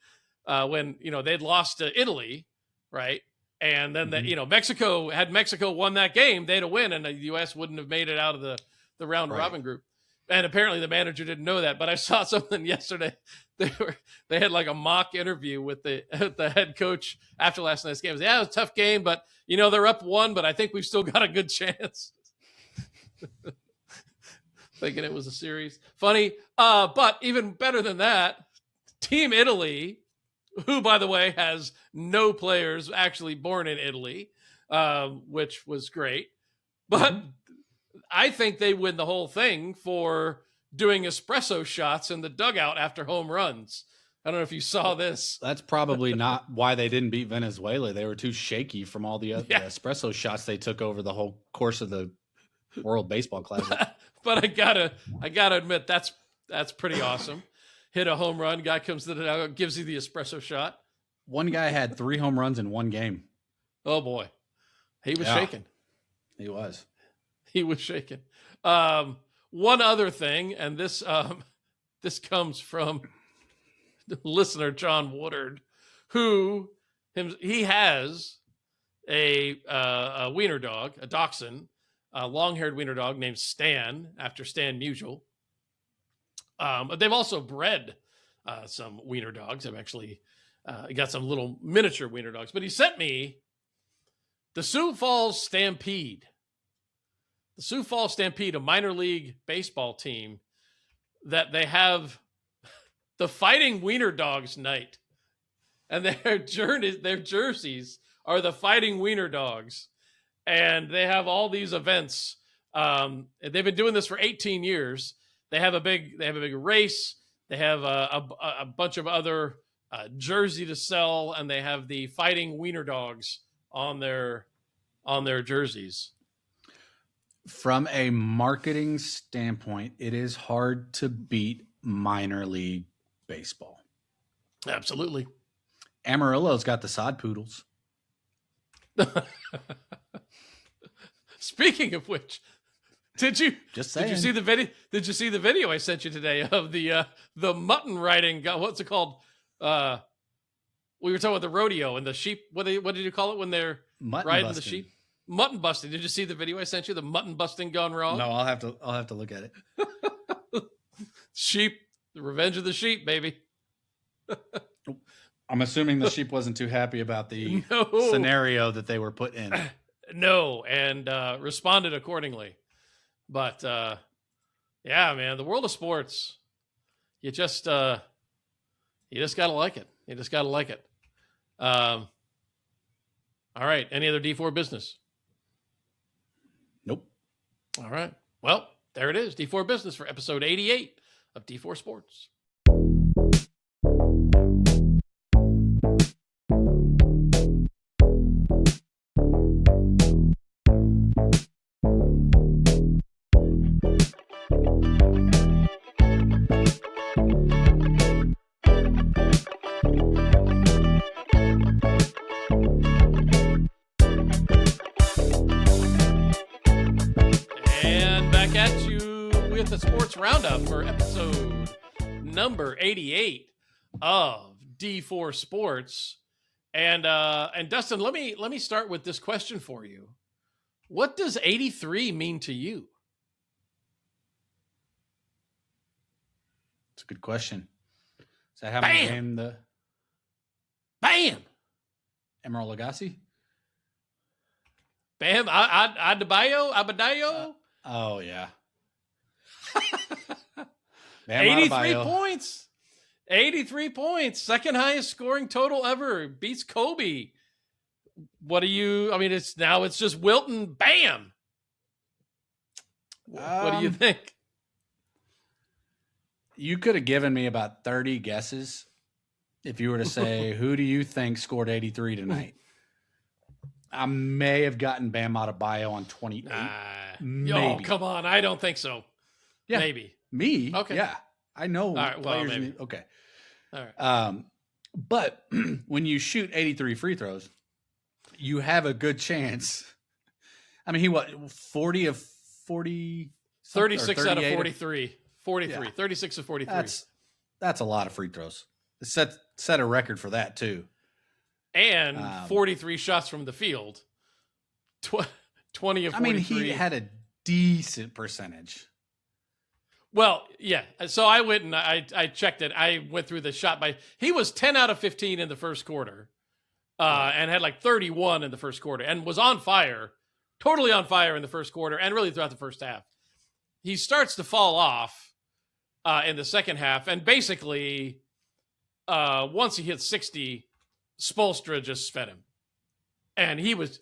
when they'd lost to Italy, right? And then Mexico won that game, they'd have win, and the U.S. wouldn't have made it out of the round robin group. And apparently the manager didn't know that. But I saw something yesterday. They had like a mock interview with the head coach after last night's game. It was a tough game, but they're up 1, but I think we've still got a good chance. Thinking it was a series. Funny. But even better than that, Team Italy, who, by the way, has no players actually born in Italy, which was great. But I think they win the whole thing for doing espresso shots in the dugout after home runs. I don't know if you saw this. That's probably not why they didn't beat Venezuela. They were too shaky from all the espresso shots they took over the whole course of the World Baseball Classic. But I gotta admit, that's pretty awesome. Hit a home run, guy comes to the dugout, gives you the espresso shot. One guy had 3 home runs in one game. Oh boy. He was Yeah. shaking. He was. He was shaking. One other thing, and this this comes from the listener John Woodard, who he has a wiener dog, a dachshund, a long-haired wiener dog named Stan, after Stan Musial. But they've also bred some wiener dogs. I've actually got some little miniature wiener dogs. But he sent me the Sioux Falls Stampede. The Sioux Falls Stampede, a minor league baseball team that they have the Fighting Wiener Dogs night. And their jerseys are the Fighting Wiener Dogs. And they have all these events. They've been doing this for 18 years. They have a big race. They have a bunch of other jersey to sell, and they have the Fighting Wiener Dogs on their jerseys. From a marketing standpoint, it is hard to beat minor league baseball. Absolutely. Amarillo's got the sod poodles. Speaking of which, did you see the video? Did you see the video I sent you today of the mutton riding? What's it called? We were talking about the rodeo and the sheep. What did you call it when they're riding the sheep? Mutton busting. Did you see the video I sent you? The mutton busting gone wrong? No, I'll have to look at it. Sheep, the revenge of the sheep, baby. I'm assuming the sheep wasn't too happy about the scenario that they were put in. No, and responded accordingly. But yeah, man, the world of sports, you just gotta like it. You just gotta like it. All right. Any other D4 business? Nope. All right. Well, there it is. D4 business for episode 88 of D4 Sports. Roundup for episode number 88 of D4 Sports. And Dustin, let me start with this question for you. What does 83 mean to you? It's a good question. Is that how we name the Bam Emerald Lagasse? Bam Abadayo? Oh yeah. 83 points. 83 points. Second highest scoring total ever. Beats Kobe. What do you, I mean, it's just Wilt and Bam. What do you think? You could have given me about 30 guesses if you were to say, who do you think scored 83 tonight? I may have gotten Bam Adebayo on 28. Maybe. Oh, come on. I don't think so. Yeah. Maybe. Me? Okay. Yeah. I know. All right. Well, players maybe. Okay. All right. But when you shoot 83 free throws, you have a good chance. I mean, 40 of 40? 36 out of 43. 43. Yeah. 36 of 43. That's a lot of free throws. Set a record for that, too. And 43 shots from the field. 20 of 43. I mean, he had a decent percentage. Well, yeah. So I went and I checked it. I went through the shot he was 10 out of 15 in the first quarter, and had like 31 in the first quarter, and was on fire, totally on fire in the first quarter, and really throughout the first half. He starts to fall off in the second half, and basically, once he hit 60, Spoelstra just fed him, and he was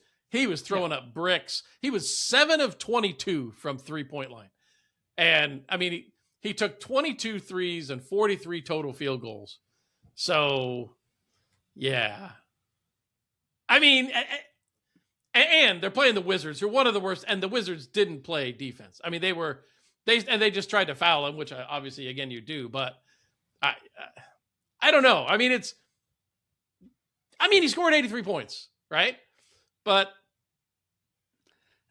throwing up bricks. He was 7 of 22 from 3-point line. And, I mean, he took 22 threes and 43 total field goals. So, yeah. I mean, and they're playing the Wizards, who are one of the worst, and the Wizards didn't play defense. I mean, they just tried to foul him, which obviously, again, you do. But I don't know. I mean, he scored 83 points, right? But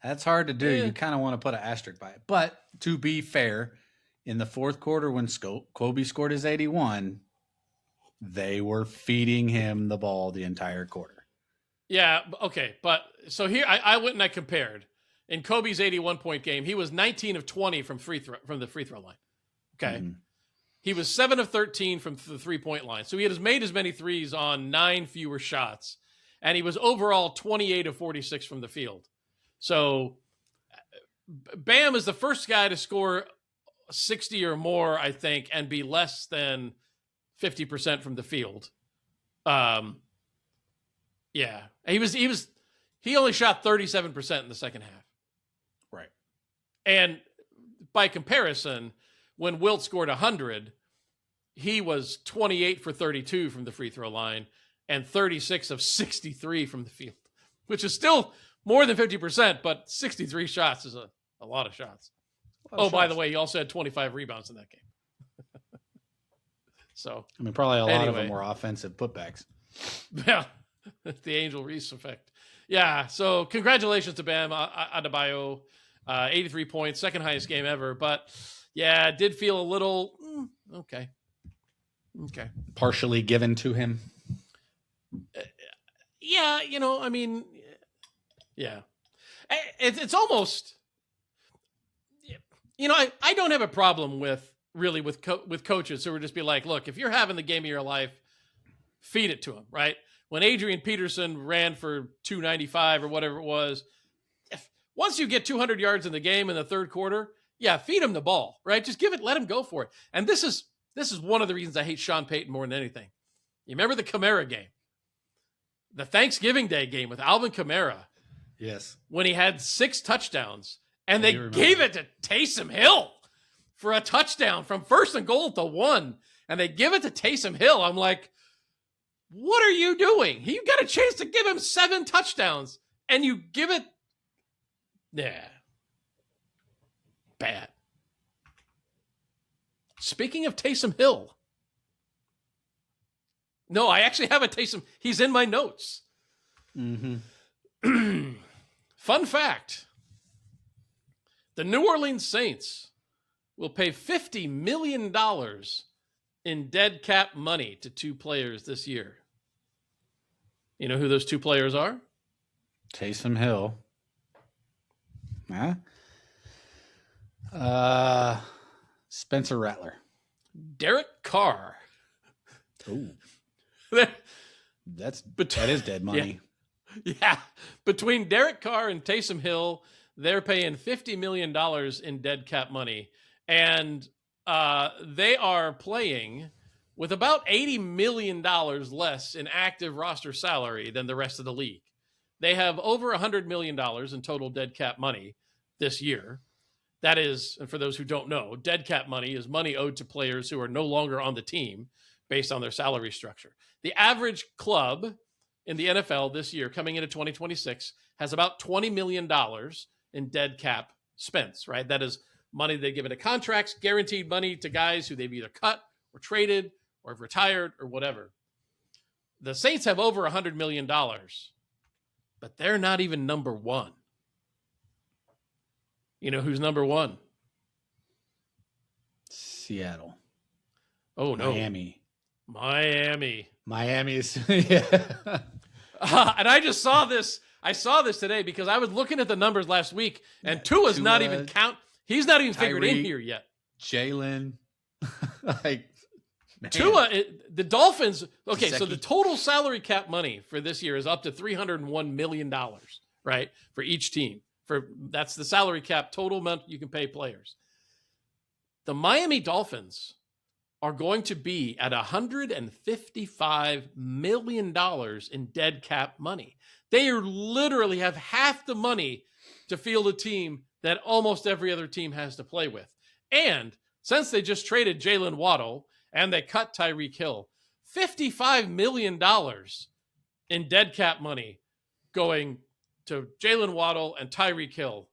That's hard to do. Yeah. You kind of want to put an asterisk by it. But to be fair, in the fourth quarter when Kobe scored his 81, they were feeding him the ball the entire quarter. Yeah, okay. But so here I went and I compared. In Kobe's 81-point game, he was 19 of 20 from the free throw line. Okay. Mm-hmm. He was 7 of 13 from the 3-point line. So he had made as many threes on 9 fewer shots. And he was overall 28 of 46 from the field. So Bam is the first guy to score 60 or more, I think, and be less than 50% from the field. Yeah. He only shot 37% in the second half. Right. And by comparison, when Wilt scored 100, he was 28 for 32 from the free throw line and 36 of 63 from the field, which is still more than 50%, but 63 shots is a lot of shots. By the way, he also had 25 rebounds in that game. So, I mean, probably a lot of them were offensive putbacks. Yeah, the Angel Reese effect. Yeah, so congratulations to Bam Adebayo, 83 points, second highest game ever. But yeah, it did feel a little okay. Partially given to him. Yeah, I mean, yeah, it's almost. I don't have a problem with coaches who would just be like, look, if you're having the game of your life, feed it to him, right? When Adrian Peterson ran for 295 or whatever it was, once you get 200 yards in the game in the third quarter, yeah, feed him the ball, right? Just let him go for it. And this is one of the reasons I hate Sean Payton more than anything. You remember the Kamara game? The Thanksgiving Day game with Alvin Kamara. Yes. When he had 6 touchdowns. And they gave it to Taysom Hill for a touchdown from 1st and goal to 1. And they give it to Taysom Hill. I'm like, what are you doing? You got a chance to give him 7 touchdowns. And you give it. Yeah. Bad. Speaking of Taysom Hill. No, I actually have a Taysom. He's in my notes. Mm-hmm. Fun fact. The New Orleans Saints will pay $50 million in dead cap money to 2 players this year. You know who those 2 players are? Taysom Hill. Spencer Rattler. Derek Carr. Oh. That is dead money. Yeah. Between Derek Carr and Taysom Hill, they're paying $50 million in dead cap money. And they are playing with about $80 million less in active roster salary than the rest of the league. They have over $100 million in total dead cap money this year. That is, and for those who don't know, dead cap money is money owed to players who are no longer on the team based on their salary structure. The average club in the NFL this year, coming into 2026, has about $20 million in dead cap spends, right? That is money they give into contracts, guaranteed money to guys who they've either cut or traded or have retired or whatever. The Saints have over $100 million, but they're not even number 1. You know who's number 1? Seattle. Oh, no. Miami is, yeah. And I just saw this. I saw this today because I was looking at the numbers last week, and Tua's not even he's not even figured in here yet. Jalen. Tua, the Dolphins. Okay, so the total salary cap money for this year is up to $301 million, right? For each team. That's the salary cap total amount you can pay players. The Miami Dolphins are going to be at $155 million in dead cap money. They literally have half the money to field a team that almost every other team has to play with. And since they just traded Jalen Waddle and they cut Tyreek Hill, $55 million in dead cap money going to Jalen Waddle and Tyreek Hill,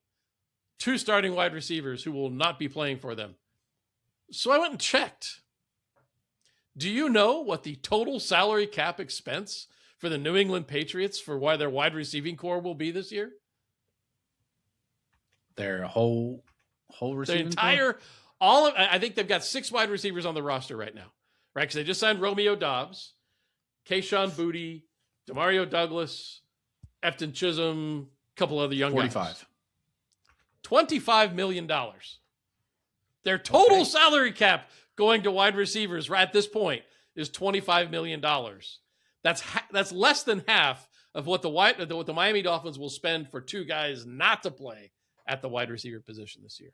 2 starting wide receivers who will not be playing for them. So I went and checked. Do you know what the total salary cap expense for the New England Patriots for why their wide receiving core will be this year? Their whole The receiving entire, all of, I think they've got 6 wide receivers on the roster right now, right? Because they just signed Romeo Dobbs, Kayshawn Booty, Demario Douglas, Efton Chisholm, a couple other young 45. guys. $25 million. Their total salary cap going to wide receivers right at this point is $25 million. That's less than half of what the Miami Dolphins will spend for 2 guys not to play at the wide receiver position this year.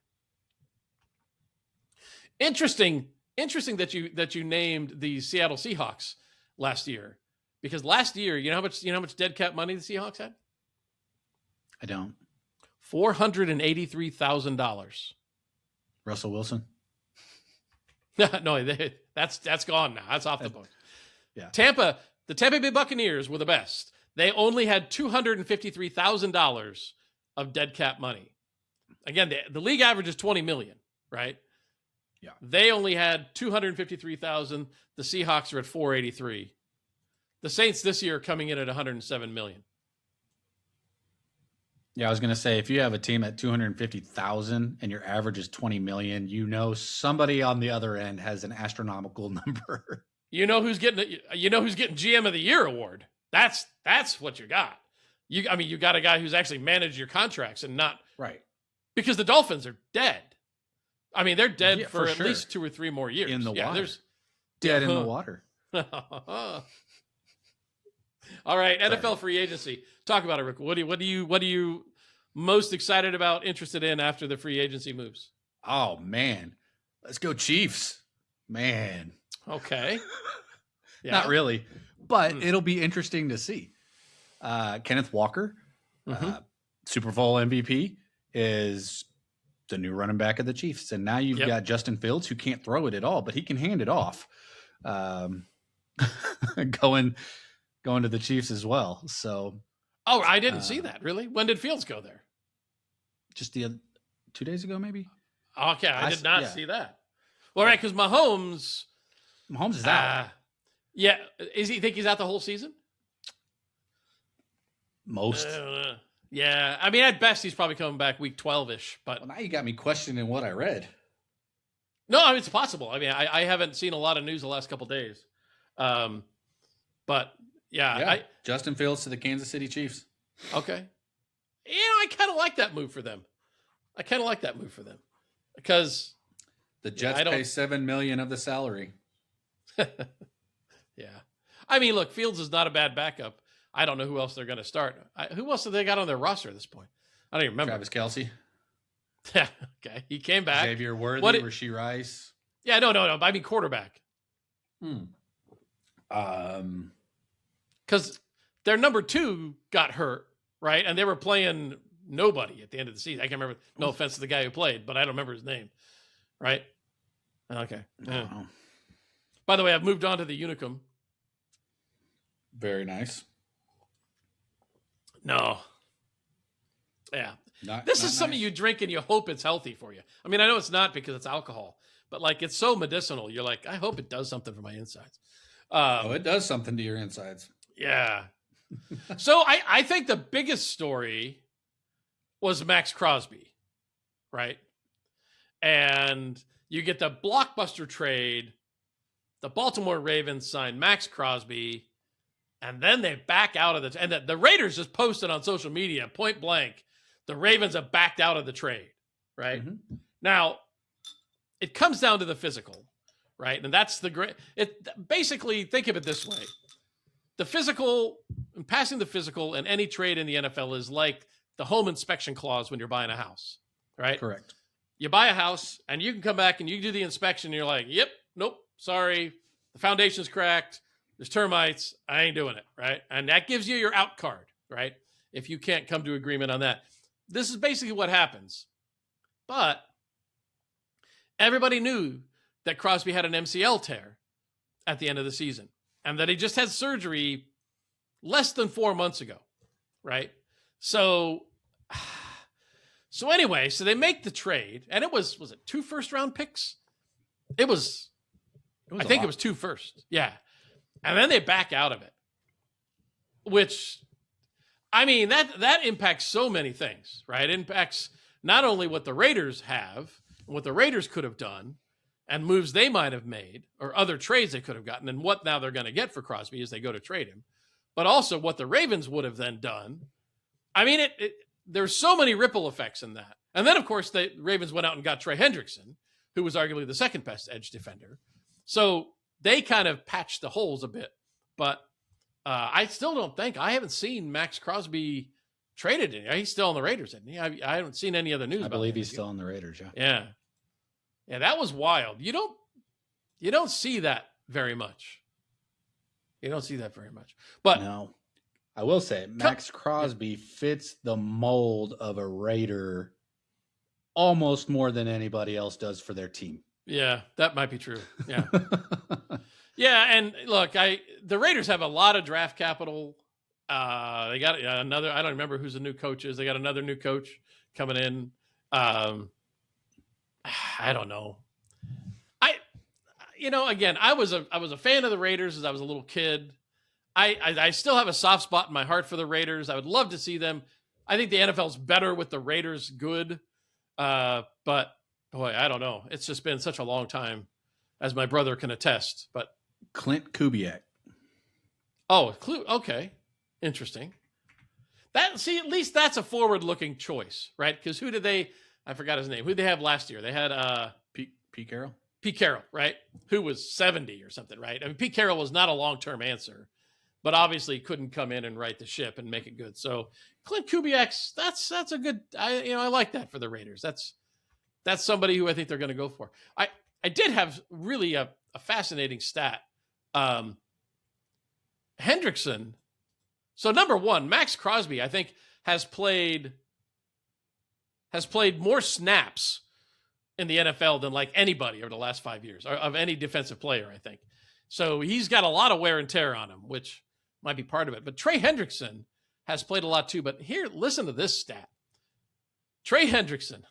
Interesting that you named the Seattle Seahawks last year, because last year, you know how much dead cap money the Seahawks had? I don't. $483,000. Russell Wilson. No, that's gone now. That's off the books. Yeah. The Tampa Bay Buccaneers were the best. They only had $253,000 of dead cap money. Again, the league average is $20 million, right? Yeah. They only had $253,000. The Seahawks are at $483,000. The Saints this year are coming in at $107 million. Yeah, I was going to say, if you have a team at 250,000 and your average is 20 million, somebody on the other end has an astronomical number. You know who's getting GM of the Year award. That's what you got. You got a guy who's actually managed your contracts and not right, because the Dolphins are dead. I mean, they're dead for at sure. least 2 or 3 more years in the water. There's dead in the water. All right, NFL free agency. Talk about it, Rick. What are you most excited about, interested in after the free agency moves? Oh man, let's go Chiefs, man. Okay, yeah. Not really, but it'll be interesting to see. Kenneth Walker, Super Bowl MVP, is the new running back of the Chiefs, and now you've got Justin Fields, who can't throw it at all, but he can hand it off. Going to the Chiefs as well. So, I didn't see that. Really? When did Fields go there? Just 2 days ago, maybe. Okay, I did not see that. Well, right, because Mahomes is out. Yeah, think he's out the whole season? Most. Yeah, I mean, at best, he's probably coming back week 12-ish. But now you got me questioning what I read. No, I mean, it's possible. I mean, I haven't seen a lot of news the last couple of days. But yeah. Justin Fields to the Kansas City Chiefs. Okay. I kind of like that move for them. Because the Jets pay $7 million of the salary. Yeah. I mean, look, Fields is not a bad backup. I don't know who else they're going to start. Who else have they got on their roster at this point? I don't even remember. Travis Kelce. Yeah. Okay. He came back. Xavier Worthy, Rashee Rice. Yeah. No. I mean, quarterback. Because their number 2 got hurt, right? And they were playing nobody at the end of the season. I can't remember. No offense to the guy who played, but I don't remember his name. Right? Okay. Yeah. By the way, I've moved on to the Unicum. Very nice. No. Yeah. This is something you drink and you hope it's healthy for you. I mean, I know it's not because it's alcohol, but like it's so medicinal. You're like, I hope it does something for my insides. It does something to your insides. Yeah. So I think the biggest story was Max Crosby, right? And you get the blockbuster trade. The Baltimore Ravens sign Max Crosby, and then they back out of and the Raiders just posted on social media, point blank, the Ravens have backed out of the trade, right? Mm-hmm. Now, it comes down to the physical, right? And that's basically, think of it this way. The physical, passing the physical in any trade in the NFL is like the home inspection clause when you're buying a house, right? Correct. You buy a house and you can come back and you do the inspection and you're like, yep, nope, sorry. The foundation's cracked. There's termites. I ain't doing it, right? And that gives you your out card, right? If you can't come to agreement on that. This is basically what happens. But everybody knew that Crosby had an MCL tear at the end of the season and that he just had surgery less than 4 months ago, right? So anyway, so they make the trade, and it was it 2 first-round picks? I think it was 2 first. Yeah. And then they back out of it, which, I mean, that impacts so many things, right? It impacts not only what the Raiders have and what the Raiders could have done and moves they might have made or other trades they could have gotten and what now they're going to get for Crosby as they go to trade him, but also what the Ravens would have then done. I mean, there's so many ripple effects in that. And then, of course, the Ravens went out and got Trey Hendrickson, who was arguably the second best edge defender. So they kind of patched the holes a bit. But I still don't think, I haven't seen Max Crosby traded. He's still on the Raiders, isn't he? I haven't seen any other news about I believe he's still on the Raiders, yeah. Yeah. Yeah, that was wild. You don't see that very much. You don't see that very much. But no. I will say, Max Crosby fits the mold of a Raider almost more than anybody else does for their team. Yeah, that might be true. Yeah. Yeah, and look, the Raiders have a lot of draft capital. They got another, I don't remember who's the new coach is. They got another new coach coming in. I don't know. Again, I was a fan of the Raiders as I was a little kid. I still have a soft spot in my heart for the Raiders. I would love to see them. I think the NFL's better with the Raiders good. But boy, I don't know. It's just been such a long time, as my brother can attest. But Clint Kubiak. Oh, okay. Interesting. At least that's a forward-looking choice, right? Because I forgot his name. Who did they have last year? They had Pete Carroll. Pete Carroll, right? Who was 70 or something, right? I mean, Pete Carroll was not a long-term answer, but obviously couldn't come in and right the ship and make it good. So Clint Kubiak, that's a good. I like that for the Raiders. That's somebody who I think they're going to go for. I did have really a fascinating stat. Hendrickson. So number one, Max Crosby, I think has played more snaps in the NFL than like anybody over the last 5 years, or of any defensive player, I think. So he's got a lot of wear and tear on him, which might be part of it. But Trey Hendrickson has played a lot too. But here, listen to this stat. Trey Hendrickson,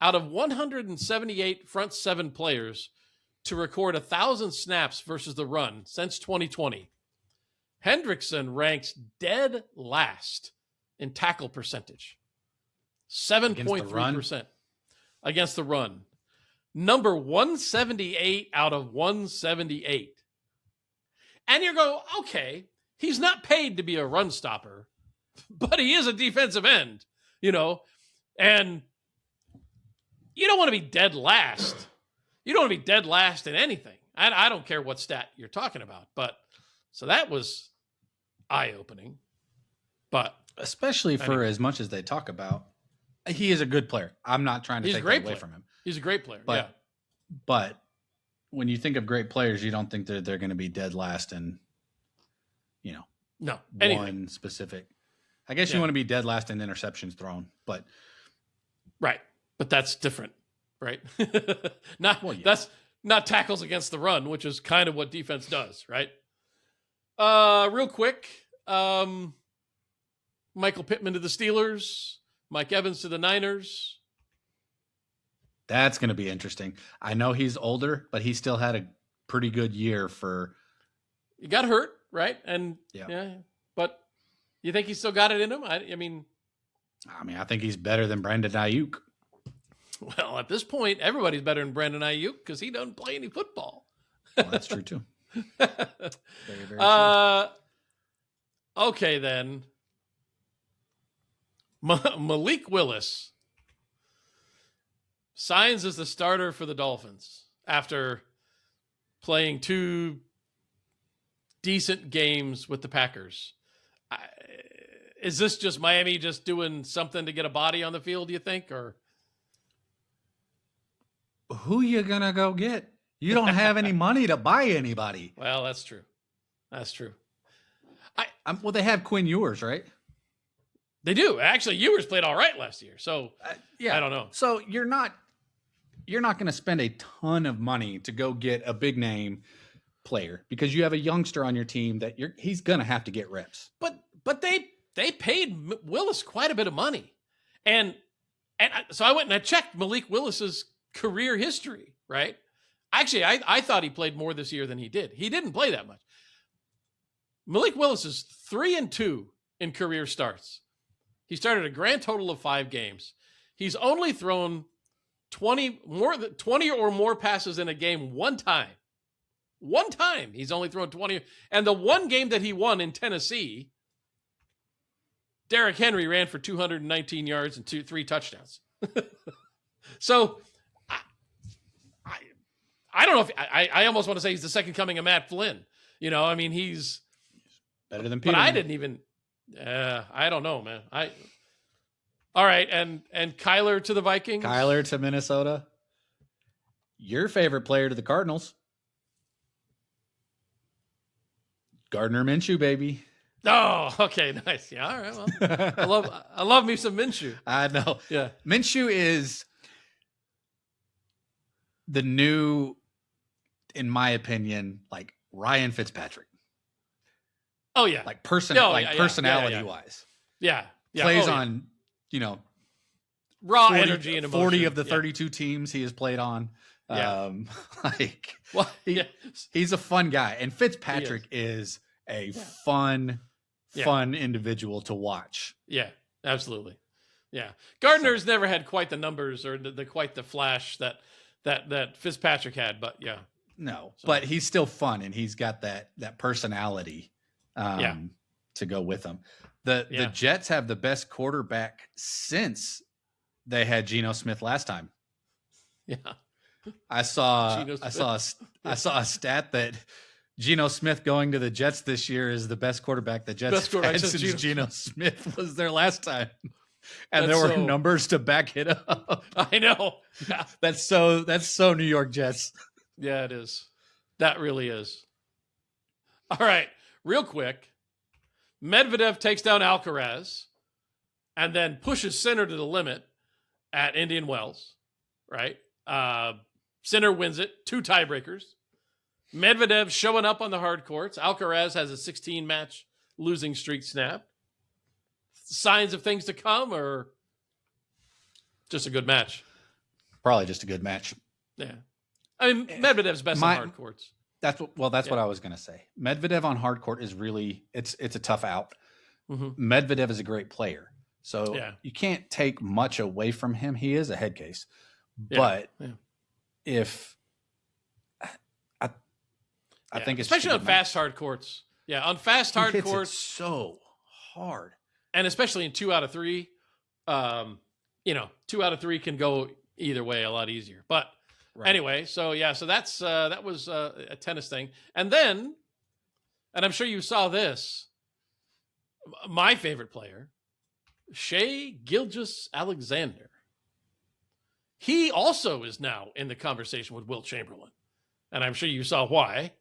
out of 178 front seven players to record 1,000 snaps versus the run since 2020, Hendrickson ranks dead last in tackle percentage. 7.3% against the run. Number 178 out of 178. And you go, okay, he's not paid to be a run stopper, but he is a defensive end, and you don't want to be dead last. You don't want to be dead last in anything. I don't care what stat you're talking about, but so that was eye-opening. But especially for as much as they talk about, he is a good player. I'm not trying to take that away from him. He's a great player. But when you think of great players, you don't think that they're going to be dead last in, one specific. I guess you want to be dead last in interceptions thrown, but right. But that's different, right? That's not tackles against the run, which is kind of what defense does, right? Real quick, Michael Pittman to the Steelers, Mike Evans to the Niners. That's going to be interesting. I know he's older, but he still had a pretty good year for. He got hurt, right? And yeah, but you think he's still got it in him? I mean, I think he's better than Brandon Ayuk. Well, at this point, everybody's better than Brandon Ayuk because he doesn't play any football. Well, that's true too. Very, very true. Okay, then. Malik Willis signs as the starter for the Dolphins after playing 2 decent games with the Packers. Is this just Miami just doing something to get a body on the field, do you think? Or who you going to go get? You don't have any money to buy anybody. Well, that's true. That's true. Well, they have Quinn Ewers, right? They do. Actually, Ewers played all right last year. So, I don't know. So you're not going to spend a ton of money to go get a big name player because you have a youngster on your team that he's going to have to get reps. But they paid Willis quite a bit of money. And so I went and I checked Malik Willis's career history, right? Actually, I thought he played more this year than he did. He didn't play that much. Malik Willis is 3-2 in career starts. He started a grand total of 5 games. He's only thrown 20 or more passes in a game one time. One time he's only thrown 20. And the one game that he won in Tennessee, Derrick Henry ran for 219 yards and 3 touchdowns. So I don't know if I almost want to say he's the second coming of Matt Flynn. You know, I mean, he's better than Peter. But I didn't even, I don't know, man. All right. And Kyler to the Vikings. Kyler to Minnesota. Your favorite player to the Cardinals. Gardner Minshew, baby. Oh, okay, nice. Yeah, all right. Well, I love me some Minshew. I know. Yeah, Minshew is the new, in my opinion, like Ryan Fitzpatrick. Oh yeah, like personality wise. Yeah, plays on, raw 40, energy and emotion. 40 of the 32 teams he has played on. Yeah. He's a fun guy, and Fitzpatrick is a fun individual to watch. Yeah, absolutely. Yeah, Gardner's never had quite the numbers or quite the flash that Fitzpatrick had, but yeah, no, but he's still fun, and he's got that personality to go with him. The Jets have the best quarterback since they had Geno Smith last time. Yeah. I saw a stat that Geno Smith going to the Jets this year is the best quarterback the Jets have had since Geno Smith was there last time. And there were numbers to back it up. I know. Yeah. That's so New York Jets. Yeah, it is. That really is. All right. Real quick. Medvedev takes down Alcaraz and then pushes Sinner to the limit at Indian Wells. Right? Sinner wins it. 2 tiebreakers. Medvedev showing up on the hard courts. Alcaraz has a 16-match losing streak snapped. Signs of things to come, or just a good match? Probably just a good match. Yeah. I mean, Medvedev's best on hard courts. That's what I was going to say. Medvedev on hard court is really, it's a tough out. Mm-hmm. Medvedev is a great player. So you can't take much away from him. He is a head case. But if I think it's especially on fast hard courts. Yeah, on fast hard courts, so hard, and especially in 2 out of 3. 2 out of 3 can go either way a lot easier. But anyway, so that's that was a tennis thing, and I'm sure you saw this. My favorite player, Shai Gilgeous-Alexander. He also is now in the conversation with Wilt Chamberlain, and I'm sure you saw why.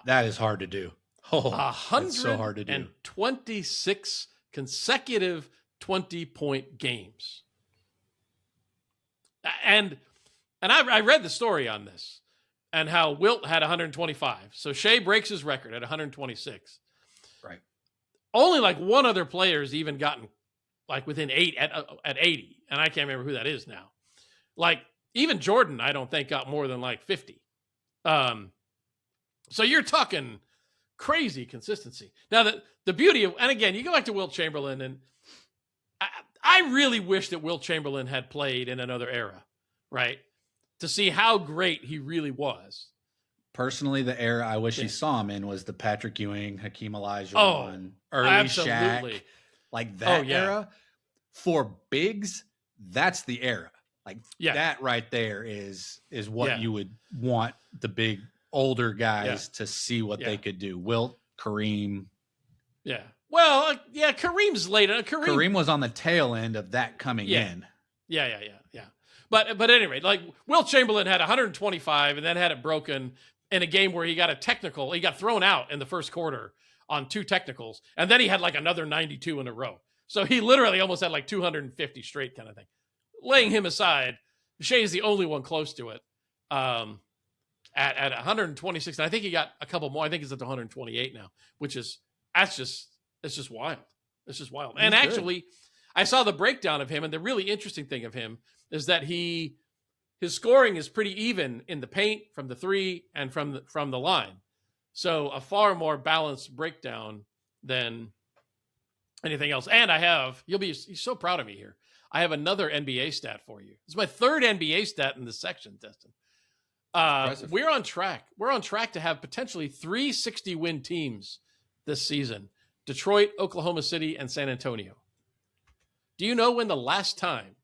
That is hard to do. Oh, 126 so hard to do. 26 consecutive 20-point games. And I read the story on this and how Wilt had 125. So Shai breaks his record at 126. Right. Only like one other player's even gotten like within 8 at 80. And I can't remember who that is now. Like even Jordan, I don't think got more than like 50. So you're talking crazy consistency. Now the beauty of, and again, you go back to Wilt Chamberlain, and I really wish that Wilt Chamberlain had played in another era, right? To see how great he really was. Personally, the era I wish he saw him in was the Patrick Ewing, Hakeem Olajuwon, early absolutely. Shaq, like that era. For bigs, that's the era. Like that right there is what you would want the big older guys to see what they could do. Wilt, Kareem. Yeah. Well, Kareem's later. Kareem was on the tail end of that coming in. Yeah. But anyway, like Wilt Chamberlain had 125 and then had it broken in a game where he got a technical. He got thrown out in the first quarter on 2 technicals, and then he had like another 92 in a row. So he literally almost had like 250 straight kind of thing. Laying him aside, Shai is the only one close to it. At 126, and I think he got a couple more. I think he's at 128 now, it's just wild. It's just wild. And actually, I saw the breakdown of him, and the really interesting thing of him is that his scoring is pretty even in the paint, from the 3, and from the line. So a far more balanced breakdown than anything else. And he's so proud of me here. I have another NBA stat for you. It's my third NBA stat in this section, Destin. We're on track. We're on track to have potentially 3 60-win teams this season. Detroit, Oklahoma City, and San Antonio. Do you know when the last time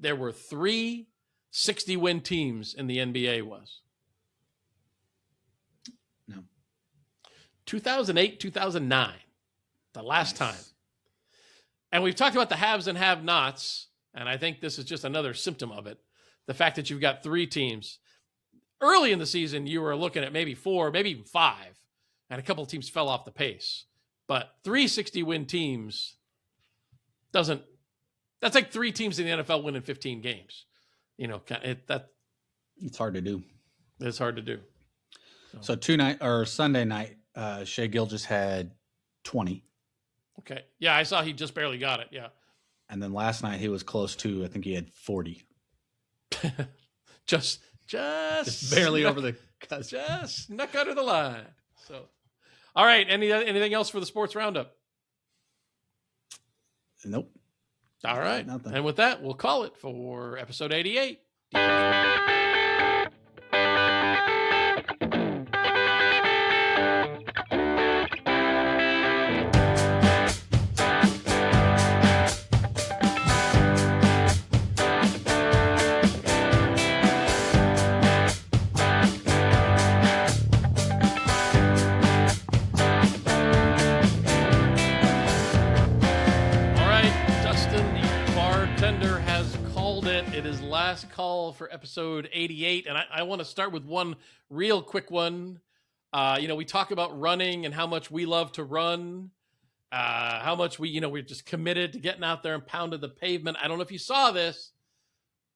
there were 3 60-win teams in the NBA was? No. 2008, 2009. The last time. And we've talked about the haves and have-nots, and I think this is just another symptom of it. The fact that you've got 3 teams. Early in the season, you were looking at maybe 4, maybe even 5, and a couple of teams fell off the pace. But 3 60-win teams that's like 3 teams in the NFL winning 15 games. You know, it's hard to do. It's hard to do. So Sunday night, Shai Gilgeous had 20. Okay. Yeah, I saw he just barely got it. Yeah. And then last night he was close to, I think he had 40. just barely over the cusp. Just snuck under the line. So, all right. Anything else for the sports roundup? Nope. All right. Nothing. And with that, we'll call it for episode 88. Last call for episode 88, and I want to start with one real quick one. We talk about running and how much we love to run, how much we're just committed to getting out there and pounding the pavement. I don't know if you saw this,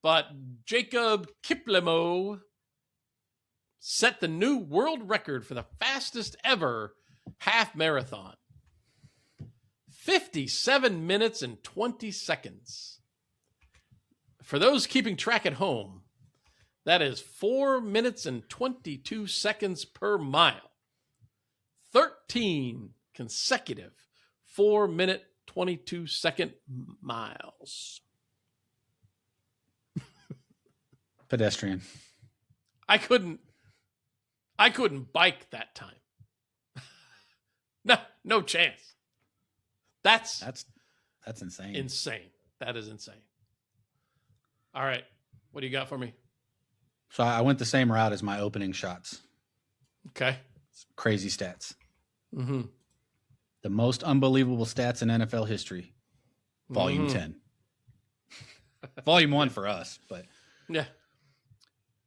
but Jacob Kiplimo set the new world record for the fastest ever half marathon. 57 minutes and 20 seconds. For those keeping track at home, that is 4 minutes and 22 seconds per mile. 13 consecutive 4-minute, 22-second miles. Pedestrian. I couldn't bike that time. No chance. That's insane. Insane. That is insane. All right. What do you got for me? So I went the same route as my opening shots. Okay. Crazy stats. Mm-hmm. The most unbelievable stats in NFL history. Volume 10. Volume 1 for us, but yeah.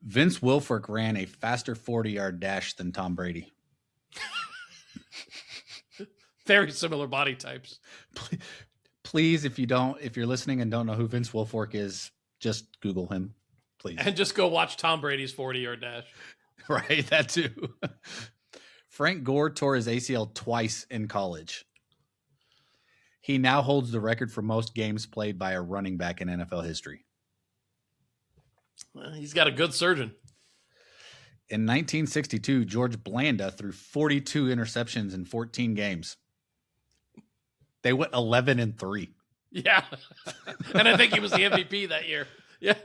Vince Wilfork ran a faster 40-yard dash than Tom Brady. Very similar body types. Please, if you're listening and don't know who Vince Wilfork is, just Google him, please. And just go watch Tom Brady's 40-yard dash. Right, that too. Frank Gore tore his ACL twice in college. He now holds the record for most games played by a running back in NFL history. Well, he's got a good surgeon. In 1962, George Blanda threw 42 interceptions in 14 games. They went 11-3. Yeah. And I think he was the MVP that year. Yeah.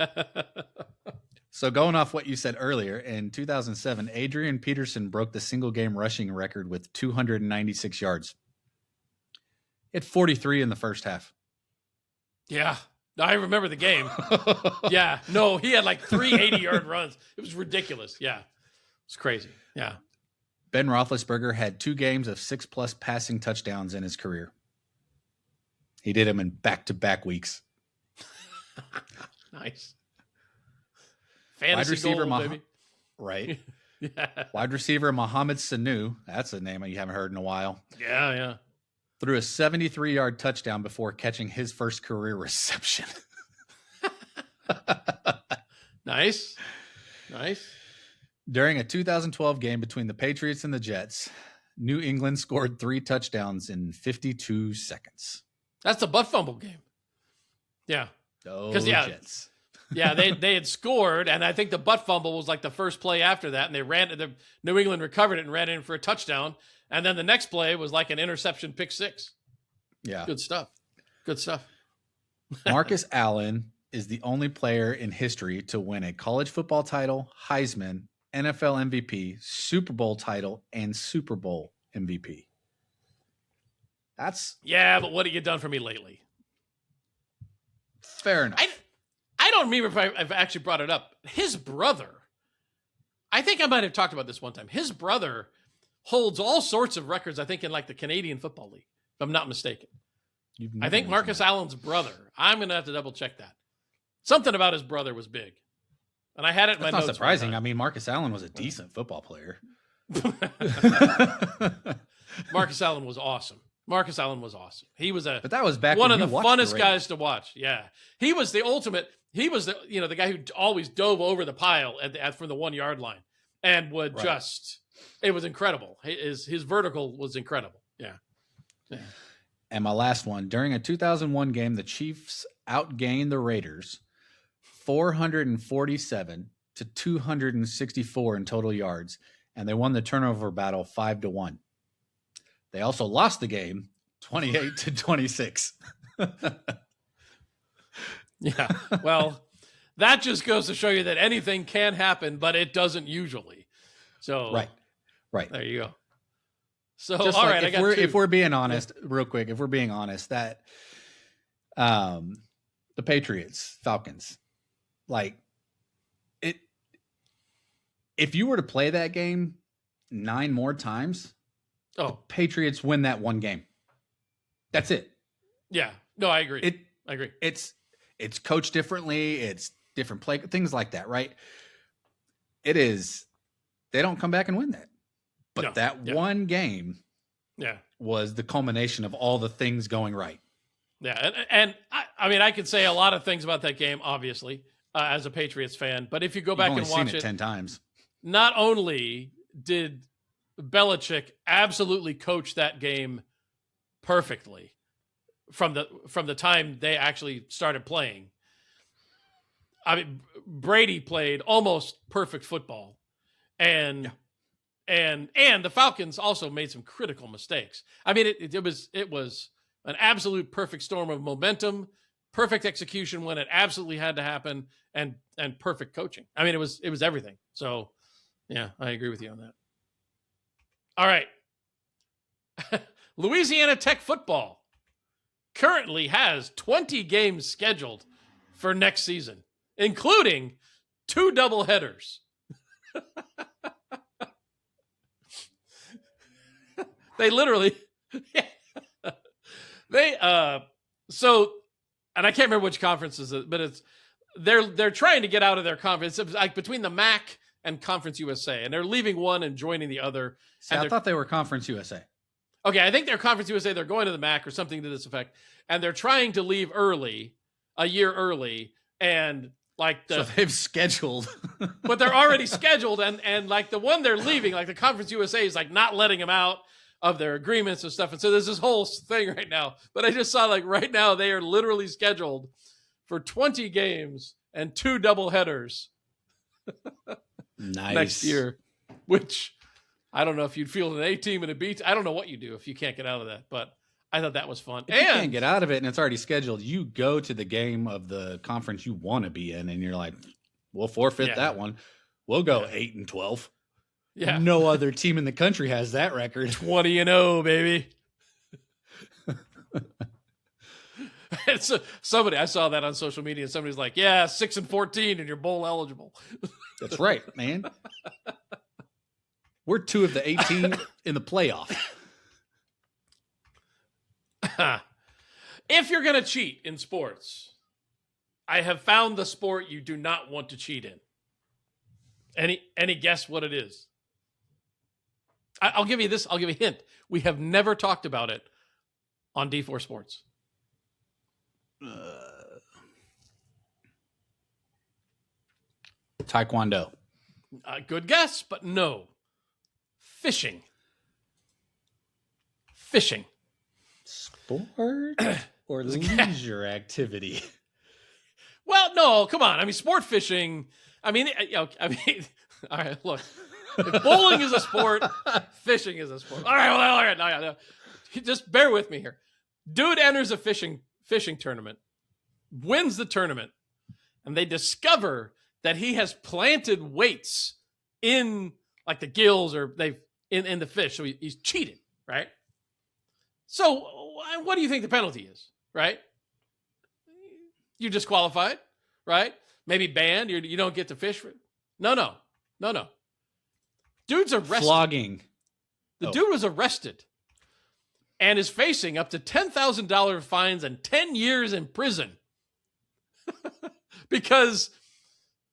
So going off what you said earlier, in 2007, Adrian Peterson broke the single game rushing record with 296 yards. It 43 in the first half. Yeah. I remember the game. Yeah. No, he had like 3 80-yard runs. It was ridiculous. Yeah. It's crazy. Yeah. Ben Roethlisberger had 2 games of 6+ passing touchdowns in his career. He did them in back-to-back weeks. Nice. Fantasy wide receiver, goal, baby. Right. Yeah. Wide receiver Mohamed Sanu, that's a name you haven't heard in a while. Yeah. Threw a 73-yard touchdown before catching his first career reception. Nice. During a 2012 game between the Patriots and the Jets, New England scored 3 touchdowns in 52 seconds. That's the butt fumble game. Yeah. Jets. Yeah, they had scored, and I think the butt fumble was like the first play after that, and New England recovered it and ran in for a touchdown, and then the next play was like an interception pick 6. Yeah. Good stuff. Marcus Allen is the only player in history to win a college football title, Heisman, NFL MVP, Super Bowl title, and Super Bowl MVP. That's but what have you done for me lately? fair enough. I don't remember if I've actually brought it up. His brother, I think I might have talked about this one time. His brother holds all sorts of records, I think, in like the Canadian Football League, if I'm not mistaken. I think Marcus Allen's brother. I'm going to have to double check that. Something about his brother was big. And I had it in my notes. That's not surprising. I mean, Marcus Allen was a decent football player. Marcus Allen was awesome. He was but that was back one of the funnest guys to watch. Yeah. He was the ultimate. He was the guy who always dove over the pile from the 1 yard line and would it was incredible. His vertical was incredible. Yeah. And my last one, during a 2001 game, the Chiefs outgained the Raiders 447 to 264 in total yards, and they won the turnover battle 5-1. They also lost the game 28 to 26. Yeah. Well, that just goes to show you that anything can happen, but it doesn't usually. So right. There you go. So just all like right, if we're being honest, real quick, if we're being honest, that the Patriots, Falcons, like it, if you were to play that game 9 more times, the Patriots win that one game. That's it. Yeah. No, I agree. I agree. It's coached differently. It's different play, things like that, right? It is. They don't come back and win that. But one game was the culmination of all the things going right. Yeah. And I mean, I could say a lot of things about that game, obviously, as a Patriots fan. But if you go back and watch it 10 times, not only did Belichick absolutely coach that game perfectly from the time they actually started playing. I mean, Brady played almost perfect football. And the Falcons also made some critical mistakes. I mean, it was an absolute perfect storm of momentum, perfect execution when it absolutely had to happen, and perfect coaching. I mean, it was everything. So, yeah, I agree with you on that. All right. Louisiana Tech football currently has 20 games scheduled for next season, including 2 doubleheaders. They literally, so, and I can't remember which conference is it, but they're trying to get out of their conference. It's like between the MAC and Conference USA, and they're leaving one and joining the other. See, I thought they were Conference USA. Okay, I think they're Conference USA. They're going to the MAC or something to this effect, and they're trying to leave a year early, and so they've scheduled, but they're already scheduled, and like the one they're leaving, like the Conference USA is like not letting them out of their agreements and stuff. And so there's this whole thing right now, but I just saw like right now they are literally scheduled for 20 games and 2 doubleheaders next year, which I don't know if you'd field an A team and a B team. I don't know what you do if you can't get out of that, but I thought that was fun. If you can't get out of it and it's already scheduled, you go to the game of the conference you want to be in and you're like, we'll forfeit that one. We'll go 8-12. Yeah. No other team in the country has that record. 20-0, baby. Somebody, I saw that on social media, and somebody's like, yeah, 6-14 and you're bowl eligible. That's right, man. We're 2 of the 18 in the playoff. If you're going to cheat in sports, I have found the sport you do not want to cheat in. Any guess what it is? I'll give you this. I'll give you a hint. We have never talked about it on D4 Sports. Taekwondo. Good guess, but no. Fishing. Sport or leisure activity? Well, no, come on. I mean, sport fishing. I mean, all right, look. If bowling is a sport, fishing is a sport. All right. No. Just bear with me here. Dude enters a fishing tournament wins the tournament, and they discover that he has planted weights in like the gills or in the fish. So he's cheated, right? So what do you think the penalty is, right? You're disqualified, right? Maybe banned. You don't get to fish. No. Dude's arrested. Flogging. The dude was arrested and is facing up to $10,000 fines and 10 years in prison because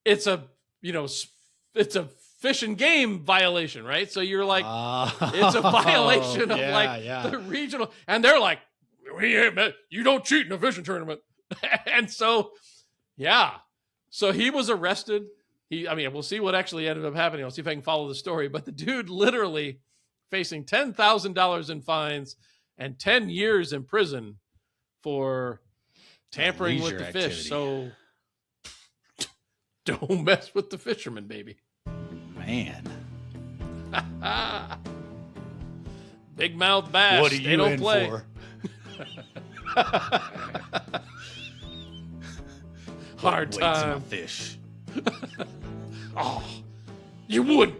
it's a fish and game violation, right? So you're like, it's a violation of the regional, and they're like, you don't cheat in a fishing tournament. And so, so he was arrested. We'll see what actually ended up happening. I'll see if I can follow the story, but the dude literally facing $10,000 in fines and 10 years in prison for tampering with the fish. So don't mess with the fisherman, baby. Man. Big mouth bass. What are you don't in play. for? Hard time. Fish. Oh, you wouldn't.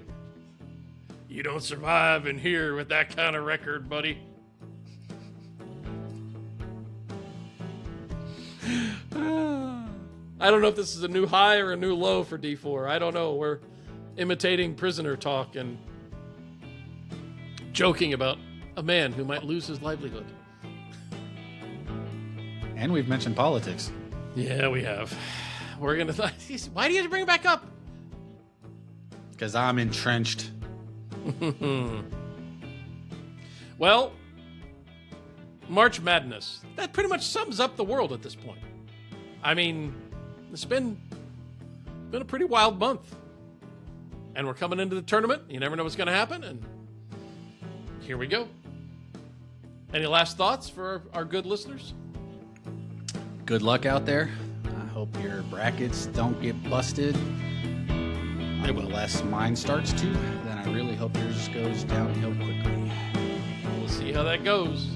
You don't survive in here with that kind of record, buddy. I don't know if this is a new high or a new low for D4. I don't know. We're imitating prisoner talk and joking about a man who might lose his livelihood. And we've mentioned politics. Yeah, we have. We're going to... Why do you have to bring it back up? Because I'm entrenched. Well, March Madness. That pretty much sums up the world at this point. I mean, it's been a pretty wild month. And we're coming into the tournament. You never know what's going to happen. And here we go. Any last thoughts for our good listeners? Good luck out there. I hope your brackets don't get busted. Unless mine starts to, then I really hope yours goes downhill quickly. We'll see how that goes.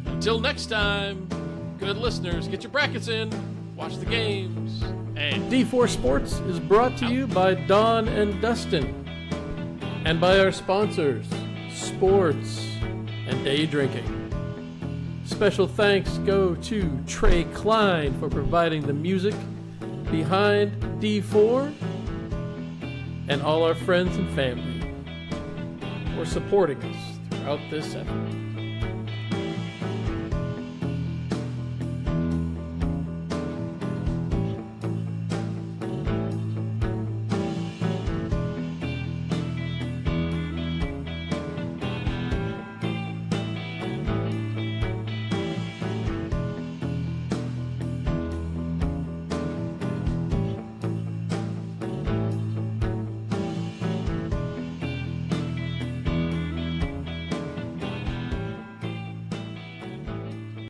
Until next time, good listeners, get your brackets in, watch the games, and D4 Sports is brought to you by Don and Dustin, and by our sponsors, Sports and Day Drinking. Special thanks go to Trey Klein for providing the music behind D4, and all our friends and family for supporting us throughout this effort.